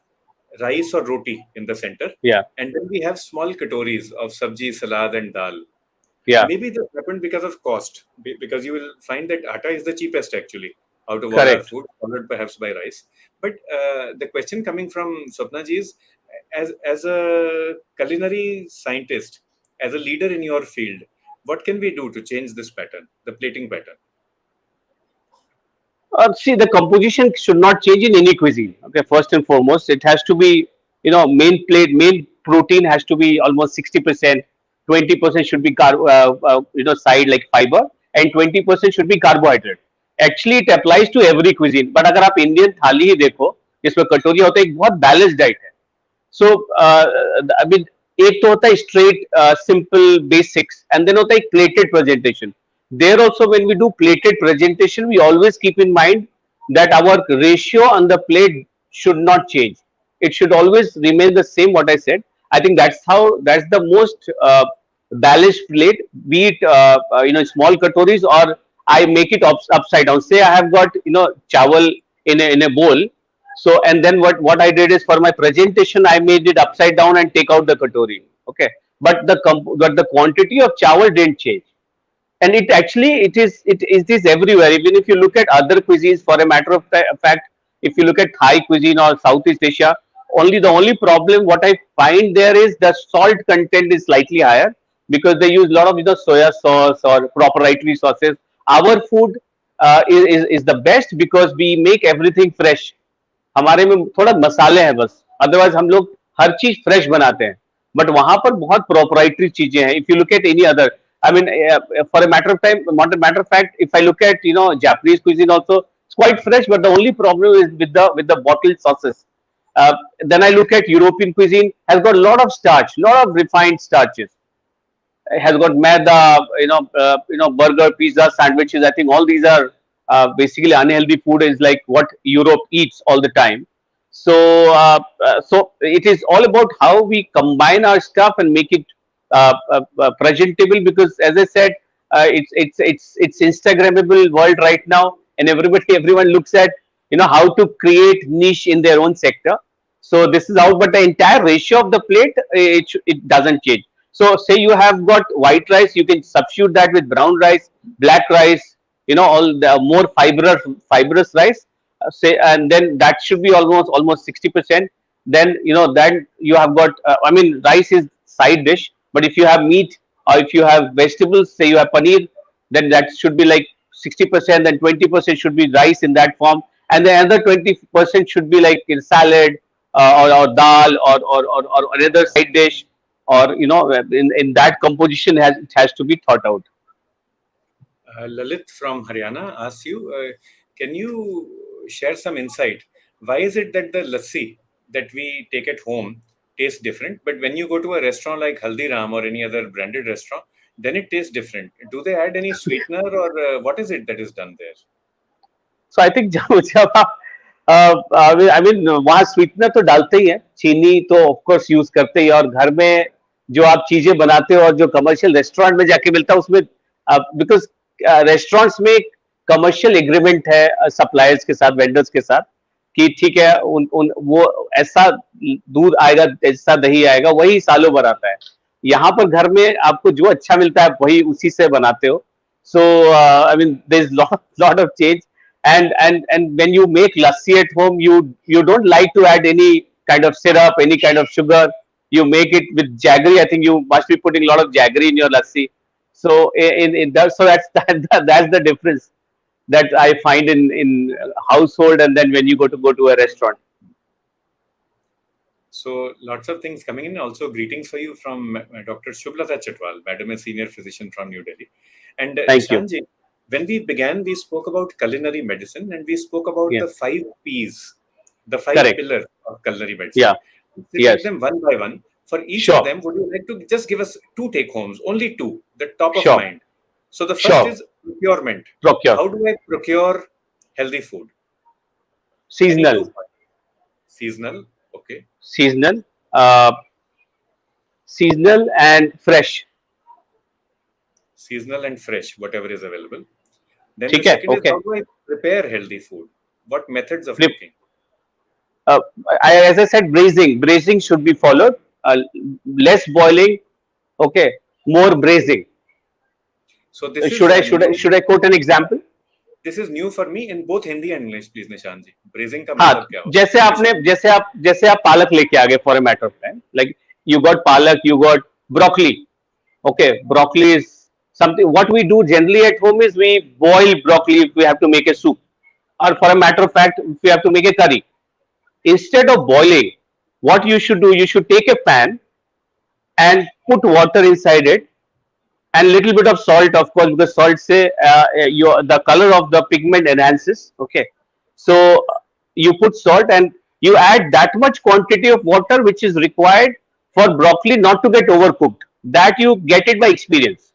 rice or roti in the center, Yeah. and then we have small katoris of sabji, salad, and dal. Yeah. Maybe this happened because of cost, because you will find that atta is the cheapest actually. out of all our Correct. food, followed perhaps by rice. But the question coming from Swapna ji is, as a culinary scientist, as a leader in your field, what can we do to change this pattern, the plating pattern? See, the composition should not change in any cuisine. Okay, first and foremost, it has to be, main protein has to be almost 60%. 20% should be side like fiber, and 20% should be carbohydrate. Actually, it applies to every cuisine. But अगर आप Indian थाली ही देखो, इसमें कटोरिया होता है, एक बहुत balanced diet है. सो आई मीन एक तो होता है straight simple basics and then होता है plated presentation. There also, when we do plated presentation, we always keep in mind that our ratio on the plate should not change. It should always remain the same. What I said, I think that's the most balanced plate. Be it small katoris, or I make it upside down. Say I have got chawal in a bowl. So, and then what I did is, for my presentation, I made it upside down and take out the katori. Okay, but the quantity of chawal didn't change. And it is everywhere. Even if you look at other cuisines, for a matter of fact, if you look at Thai cuisine or Southeast Asia, the only problem what I find there is the salt content is slightly higher, because they use a lot of soya sauce or proprietary sauces. Our food is the best because we make everything fresh. हमारे में थोड़ा मसाले हैं बस, otherwise हम लोग हर चीज fresh बनाते हैं. बट वहां पर बहुत प्रोपराइटरी चीजें हैं. If you look at any other, I mean, for a matter of fact, if I look at Japanese cuisine also, it's quite fresh. But the only problem is with the bottled sauces. Then I look at European cuisine, has got a lot of starch, lot of refined starches. It has got maida, burger, pizza, sandwiches. I think all these are basically unhealthy food. Is like what Europe eats all the time. So it is all about how we combine our stuff and make it presentable. Because, as I said, it's Instagrammable world right now, and everyone looks at how to create niche in their own sector. So this is out, but the entire ratio of the plate, it doesn't change. So say you have got white rice, you can substitute that with brown rice, black rice, all the more fibrous rice. Say, and then that should be almost 60%. Then you have got. I mean, rice is side dish, but if you have meat or if you have vegetables, say you have paneer, then that should be like 60%. Then 20% should be rice in that form, and the other 20% should be like in salad, or dal, or another side dish, or in that composition it has to be thought out. Lalit from Haryana asks you, can you share some insight? Why is it that the lassi that we take at home tastes different, but when you go to a restaurant like Haldiram or any other branded restaurant, then it tastes different? Do they add any sweetener, or what is it that is done there? So I think जब आप I mean वहाँ sweetener तो डालते ही हैं, चीनी तो of course use करते ही हैं, और घर में जो आप चीजें बनाते हो और जो कमर्शियल रेस्टोरेंट में जाके मिलता है उसमें, बिकॉज रेस्टोरेंट्स में कमर्शियल एग्रीमेंट है सप्लायर्स के साथ, वेंडर्स के साथ, कि ठीक है वो ऐसा दूध आएगा, ऐसा दही आएगा, वही सालों भर आता है. यहाँ पर घर में आपको जो अच्छा मिलता है वही उसी से बनाते हो. So I mean, there's lot of change. And when you make lassi at home, you don't like to add any kind of syrup, any kind of sugar. You make it with jaggery. I think you must be putting a lot of jaggery in your lassi. So in that, so that's the difference that I find in household, and then when you go to a restaurant. So lots of things coming in. Also, greetings for you from Dr. Shubhlata Chatwal, Madam, a senior physician from New Delhi. And Thank you. Ishanji, when we began, we spoke about culinary medicine, and we spoke about Yeah. the 5 P's, the 5 Correct. pillars of culinary medicine. Yeah. We'll take Yes. them one by one. For each Sure. of them, would you like to just give us 2 take-homes, only 2, the top of Sure. mind? So the first Sure. is procurement. Procure. How do I procure healthy food? Any Seasonal. 2 points? Seasonal, okay. Seasonal. Seasonal and fresh. Seasonal and fresh, whatever is available. Then the ठीक है, second is, okay. how do I prepare healthy food? What methods of Prep- cooking? As I said, braising should be followed. Less boiling, okay. More braising. So this is Should I quote an example? This is new for me in both Hindi and English, please, Nishan ji. Braising का हाँ, मतलब क्या होता है? जैसे आप पालक लेके आ गए for a matter of time, like you got palak, you got broccoli. Okay, broccoli is something what we do generally at home is we boil broccoli if we have to make a soup, or for a matter of fact if we have to make a curry. Instead of boiling, what you should do, you should take a pan and put water inside it, and little bit of salt, of course, because salt say your the color of the pigment enhances. Okay, so you put salt and you add that much quantity of water which is required for broccoli not to get overcooked. That you get it by experience.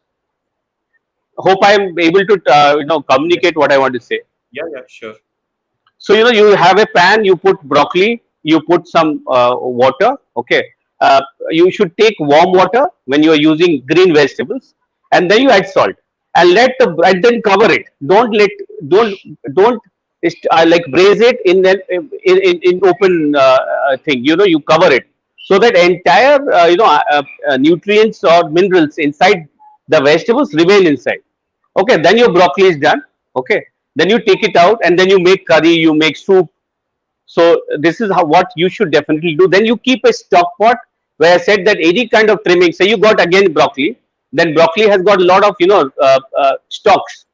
Hope I am able to Yes. communicate what I want to say. Yeah, sure. So you have a pan, you put broccoli, you put some water. Okay, you should take warm water when you are using green vegetables, and then you add salt and and then cover it. Don't don't like braise it in open thing. You cover it so that entire nutrients or minerals inside the vegetables remain inside. Okay, then your broccoli is done. Okay, then you take it out and then you make curry, you make soup. So this is how what you should definitely do. Then you keep a stock pot where I said that any kind of trimming. Say you got again broccoli, then broccoli has got a lot of stalks.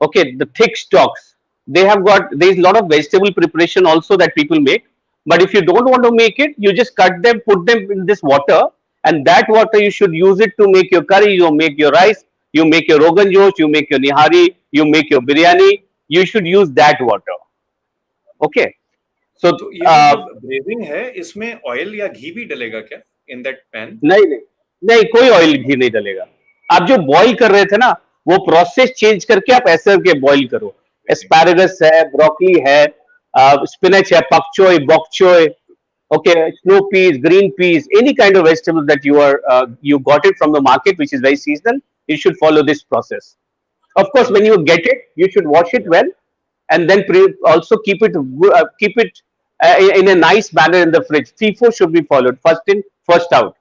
Okay, the thick stalks. They have got there is a lot of vegetable preparation also that people make. But if you don't want to make it, you just cut them, put them in this water, and that water you should use it to make your curry, you make your rice, you make your rogan josh, you make your nihari, you make your biryani. You should use that water. Okay, so तो ये जो जब brazing है, इसमें oil या घी भी डलेगा क्या in that pan? नहीं नहीं नहीं, कोई ऑयल घी नहीं डलेगा. आप जो बॉईल कर रहे थे ना, वो प्रोसेस चेंज करके आप ऐसे करके बॉईल करो. एस्पैरागस है, ब्रोकली है, स्पिनच है, pak choy, bok choy, okay, snow peas, green peas, any kind of vegetable that you got it from the market which is very seasonal, you should follow this process. Of course, when you get it, you should wash it well, and then also keep it in a nice manner in the fridge. 3-4 should be followed. First in, first out.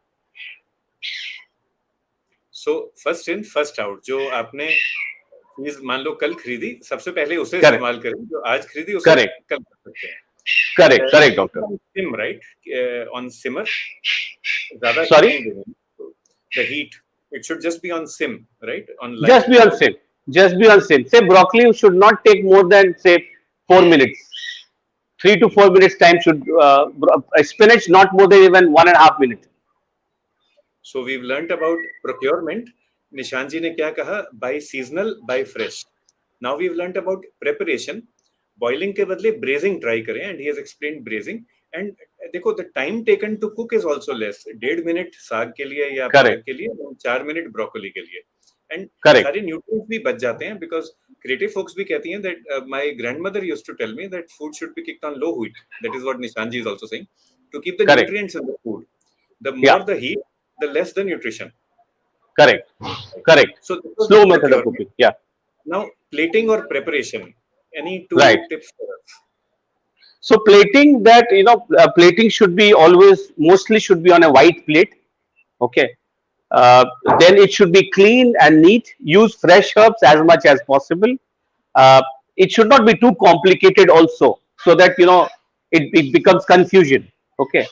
So first in first out. जो आपने चीज मान लो कल खरीदी, सबसे पहले उसे Correct. इस्तेमाल करें. जो आज खरीदी उसे Correct. कल कर सकते हैं. Correct, doctor. Sim, right? On simmer. ज़्यादा Sorry? heat नहीं देनी. The heat, it should just be on sim, right? On light. Just be on sim. Just be on sim. Say broccoli should not take more than say 4 minutes. 3 to 4 minutes time should spinach not more than even 1.5 minutes. So we've learnt about procurement. निशान जी ने क्या कहा? Buy seasonal, buy fresh. Now we've learnt about preparation. Boiling के बदले braising try करें, and he has explained braising. And देखो, the time taken to cook is also less. 1.5 minute साग के लिए या पालक के लिए, 4 मिनट ब्रोकोली के लिए. And सारे nutrients भी बच जाते हैं, because creative folks भी कहती हैं that my grandmother used to tell me that food should be cooked on low heat. That is what Nishan ji is also saying, to keep the nutrients in the food. The more the heat, the less the nutrition. Correct. So slow method of cooking. Yeah. Now plating or preparation. Any two tips for us? So plating, plating should be mostly should be on a white plate. Okay. Then it should be clean and neat. Use fresh herbs as much as possible. It should not be too complicated also, so that it becomes confusion. Okay.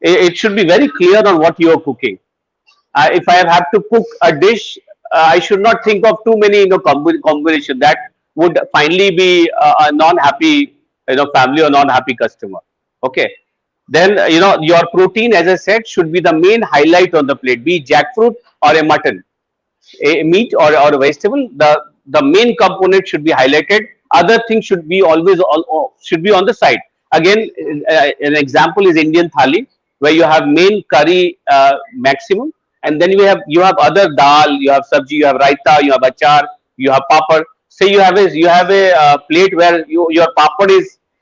It should be very clear on what you are cooking. If I have to cook a dish, I should not think of too many combination. That would finally be a non-happy family or non-happy customer. Okay. Then your protein, as I said, should be the main highlight on the plate. Be it jackfruit or a mutton, a meat or a vegetable. The main component should be highlighted. Other things should be always should be on the side. Again, an example is Indian thali, where you have main curry maximum, and then you have other dal, you have sabji, you have raita, you have achar, you have papad. Say you have a plate where your papad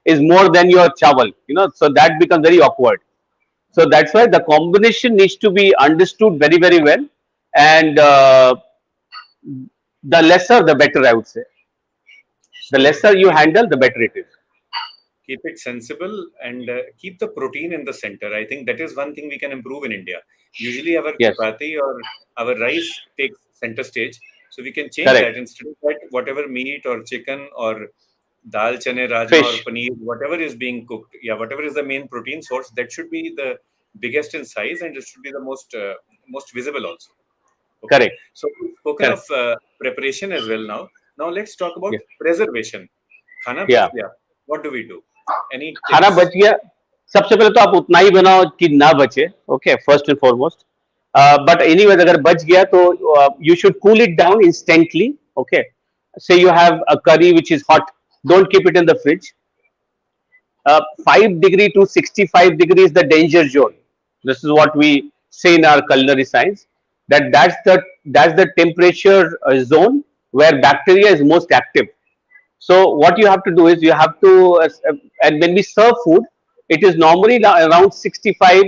is more than your chawal, so that becomes very awkward. So that's why the combination needs to be understood very, very well, and the lesser the better, I would say. The lesser you handle, the better it is. Keep it sensible and keep the protein in the center. I think that is one thing we can improve in India. Usually our chapati or our rice takes center stage, So we can change that. Correct. Instead of that, whatever meat or chicken or dal, chane, rajma or Fish. paneer, whatever is being cooked, yeah, whatever is the main protein source, that should be the biggest in size, and it should be the most visible also. Okay, Correct. so we've spoken of Correct. preparation as well now. Now let's talk about Yeah. preservation. Khana bach Yeah. gaya. What do we do? Any खाना tips? बच गया. सबसे पहले तो आप उतना ही बनाओ कि ना बचे. Okay, first and foremost. But anyways अगर बच गया तो you should cool it down instantly. Okay, say you have a curry which is hot, don't keep it in the fridge. 5 degree to 65 degrees is the danger zone. This is what we say in our culinary science, that that's the temperature zone where bacteria is most active. So what you have to do is you have to, and when we serve food, it is normally around 65,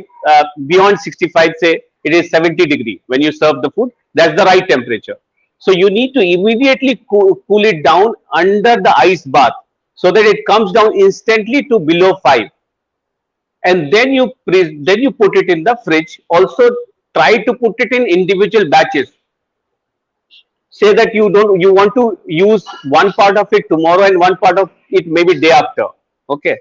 beyond 65, say it is 70 degree. When you serve the food, that's the right temperature. So you need to immediately cool it down under the ice bath so that it comes down instantly to below 5, and then you put it in the fridge. Also try to put it in individual batches. Say that you want to use one part of it tomorrow and one part of it maybe day after. Okay.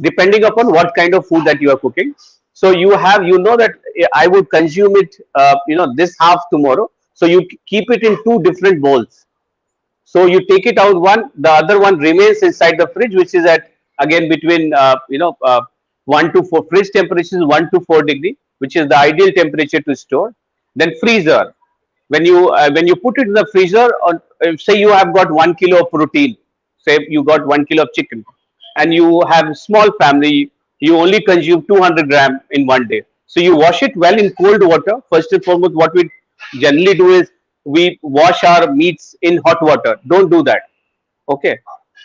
Depending upon what kind of food that you are cooking, so you know that I would consume it this half tomorrow, so you keep it in two different bowls. So you take it out one, the other one remains inside the fridge, which is at again between 1 to 4. Fridge temperature is 1 to 4 degree, which is the ideal temperature to store. Then freezer. When you put it in the freezer, or say you have got 1 kilo of protein, say you got 1 kilo of chicken, and you have small family, you only consume 200 gram in one day. So you wash it well in cold water. First and foremost, what we generally do is we wash our meats in hot water. Don't do that. Okay,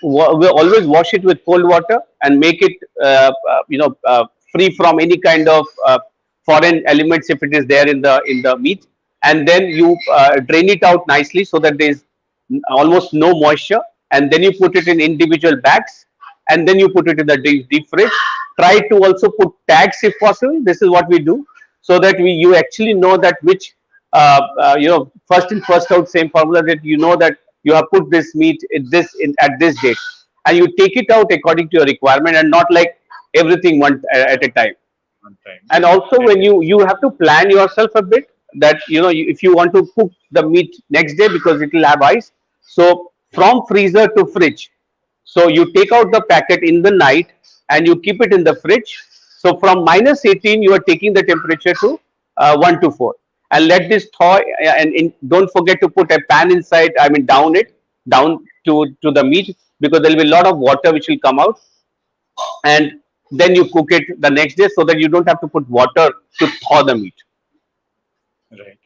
we always wash it with cold water and make it free from any kind of foreign elements if it is there in the meat, and then you drain it out nicely so that there is almost no moisture, and then you put it in individual bags, and then you put it in the deep fridge. Try to also put tags if possible. This is what we do, so that you actually know that which first in first out, same formula, that you know that you have put this meat at this date, and you take it out according to your requirement, and not like everything one at a time. One time. And also Very when good. you have to plan yourself a bit, that if you want to cook the meat next day because it will have ice, so from freezer to fridge, so you take out the packet in the night and you keep it in the fridge. So from -18 you are taking the temperature to 1 to 4, and let this thaw, and don't forget to put a pan inside, I mean down to the meat, because there will be a lot of water which will come out, and then you cook it the next day so that you don't have to put water to thaw the meat. Right.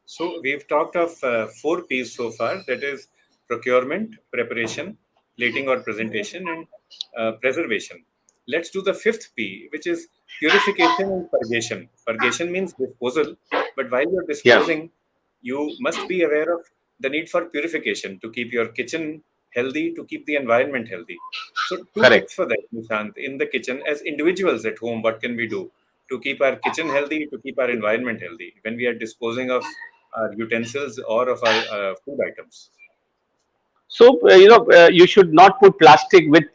So we've talked of four P's so far. That is procurement, preparation, plating or presentation, and preservation. Let's do the fifth P, which is purification and purgation. Purgation means disposal, but while you're Yeah. disposing, you must be aware of the need for purification to keep your kitchen healthy, to keep the environment healthy. So, two Correct. tips for that, Nishant, in the kitchen as individuals at home. What can we do to keep our kitchen healthy, to keep our environment healthy when we are disposing of our utensils or of our food items? So you should not put plastic with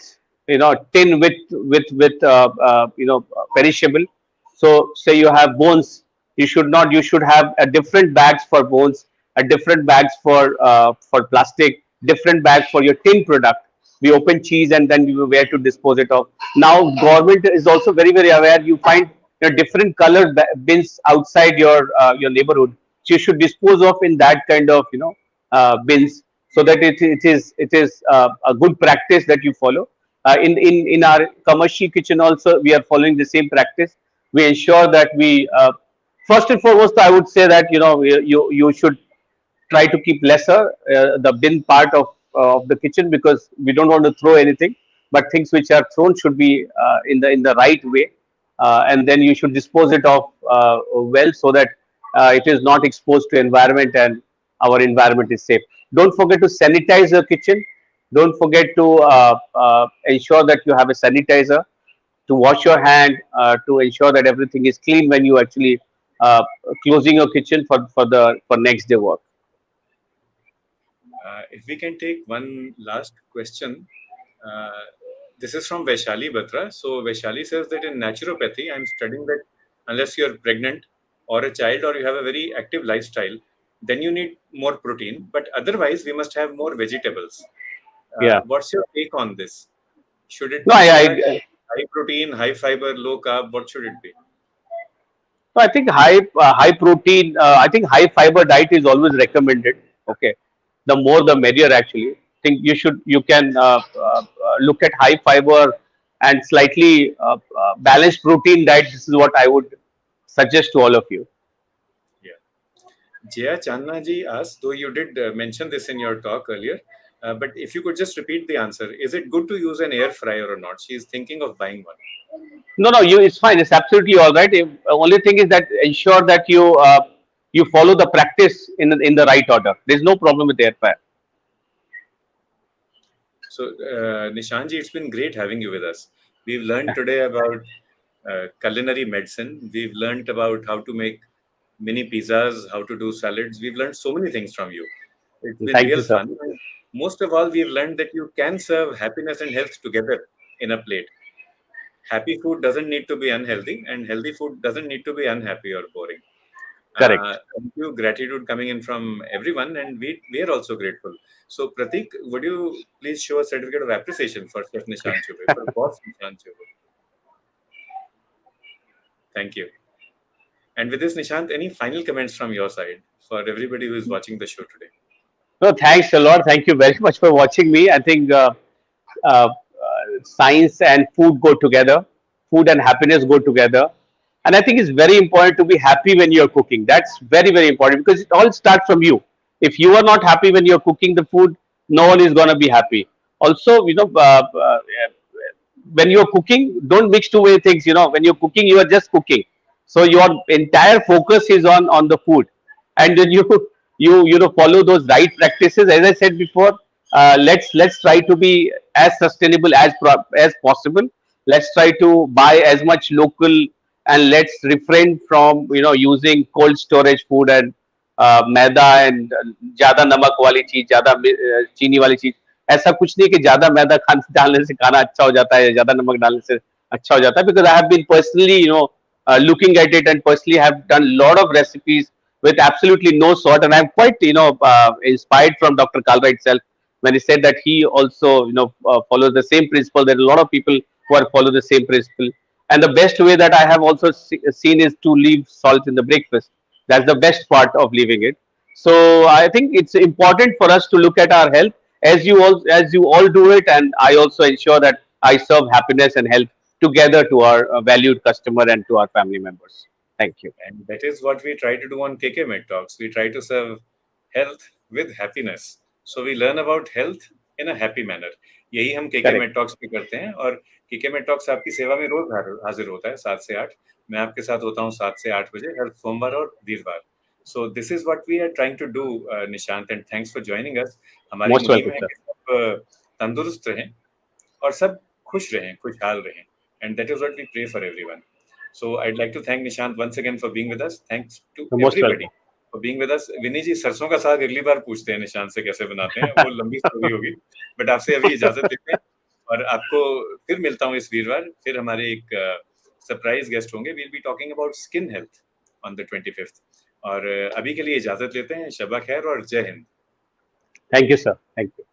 tin with perishable. So say you have bones, you should not. You should have a different bags for bones, a different bags for plastic, different bags for your tin product. We open cheese and then we where to dispose it of. Now government is also very aware. You find different colored bins outside your neighborhood. So you should dispose of in that kind of bins, so that it is a good practice that you follow. In our commercial kitchen also, we are following the same practice. We ensure that we first and foremost, I would say that you should try to keep lesser the bin part of the kitchen, because we don't want to throw anything, but things which are thrown should be in the right way, and then you should dispose it of well, so that it is not exposed to environment and our environment is safe. Don't forget to sanitize your kitchen. Don't forget to ensure that you have a sanitizer, to wash your hand, to ensure that everything is clean when you actually uh, closing your kitchen for next day work. If we can take one last question. Uh, this is from Vaishali Batra. So Vaishali says that in naturopathy, I'm studying that unless you're pregnant or a child or you have a very active lifestyle, then you need more protein. But otherwise, we must have more vegetables. Yeah. What's your take on this? Should it No, be soya, I high protein, high fiber, low carb? What should it be? So I think high protein. I think high fiber diet is always recommended. Okay, the more the merrier. Actually, think you can look at high fiber and slightly balanced protein diet. This is what I would suggest to all of you. Yeah. Jaya Channa ji asked, though you did mention this in your talk earlier, but if you could just repeat the answer, is it good to use an air fryer or not? She is thinking of buying one. No, no, it's fine. It's absolutely all right. Only thing is that ensure that you follow the practice in the right order. There's no problem with air fryer. So, Nishanji, it's been great having you with us. We've learned today about culinary medicine. We've learned about how to make mini pizzas, how to do salads. We've learned so many things from you. It's been Thank you, real sir. fun. Most of all, we've learned that you can serve happiness and health together in a plate. Happy food doesn't need to be unhealthy, and healthy food doesn't need to be unhappy or boring. Correct. Thank you, gratitude coming in from everyone, and we are also grateful. So, Pratik, would you please show a certificate of appreciation for Chef Nishant Chube, for Boss Nishant Chube? Thank you. And with this, Nishant, any final comments from your side for everybody who is watching the show today? No, thanks a lot. Thank you very much for watching me. I think science and food go together. Food and happiness go together. And I think it's very important to be happy when you're cooking. That's very, very important because it all starts from you. If you are not happy when you're cooking the food, no one is going to be happy. Also, when you're cooking, don't mix two way things. When you're cooking, you are just cooking. So your entire focus is on the food, and then you follow those right practices. As I said before, let's try to be as sustainable as possible. Let's try to buy as much local, and let's refrain from using cold storage food and maida and ज्यादा नमक वाली चीज ज्यादा चीनी वाली चीज ऐसा कुछ नहीं कि ज्यादा मैदा डालने से खाना अच्छा हो जाता है या ज्यादा नमक डालने से अच्छा हो जाता है because I have been personally looking at it and personally have done a lot of recipes with absolutely no salt and I'm quite inspired from Dr. Kalra itself when he said that he also follows the same principle. There are a lot of people who are follow the same principle and the best way that I have also seen is to leave salt in the breakfast. That's the best part of leaving it. So I think it's important for us to look at our health as you all do it, and I also ensure that I serve happiness and health together to our valued customer and to our family members. Thank you. And that is what we try to do on KK Med Talks. We try to serve health with happiness. So we learn about health in a happy manner. यही हम KK Correct. Med Talks पे करते हैं और KK Med Talks आपकी सेवा में रोज हाजिर होता है 7 से 8. मैं आपके साथ होता हूँ 7 से 8 बजे हर सोमवार और वीरवार. So this is what we are trying to do, Nishant, and thanks for joining us. हमारी Most मुहिम welcome, है sir. कि सब तंदुरुस्त रहें और सब खुश रहें, खुशहाल रहें. And that is what we pray for everyone. So I'd like to thank Nishant once again for being with us. Thanks to You're most everybody welcome. for being with us. विनी जी सरसों का साग अगली बार पूछते हैं निशांत से कैसे बनाते हैं, वो लंबी स्टोरी होगी, बट आपसे अभी इजाजत देते हैं और आपको फिर मिलता हूँ इस वीरवार. फिर हमारे एक सरप्राइज गेस्ट होंगे. We'll be talking about skin health on the 25th. और अभी के लिए इजाजत लेते हैं. शबा खैर और जय Hind. Thank you, sir. Thank you.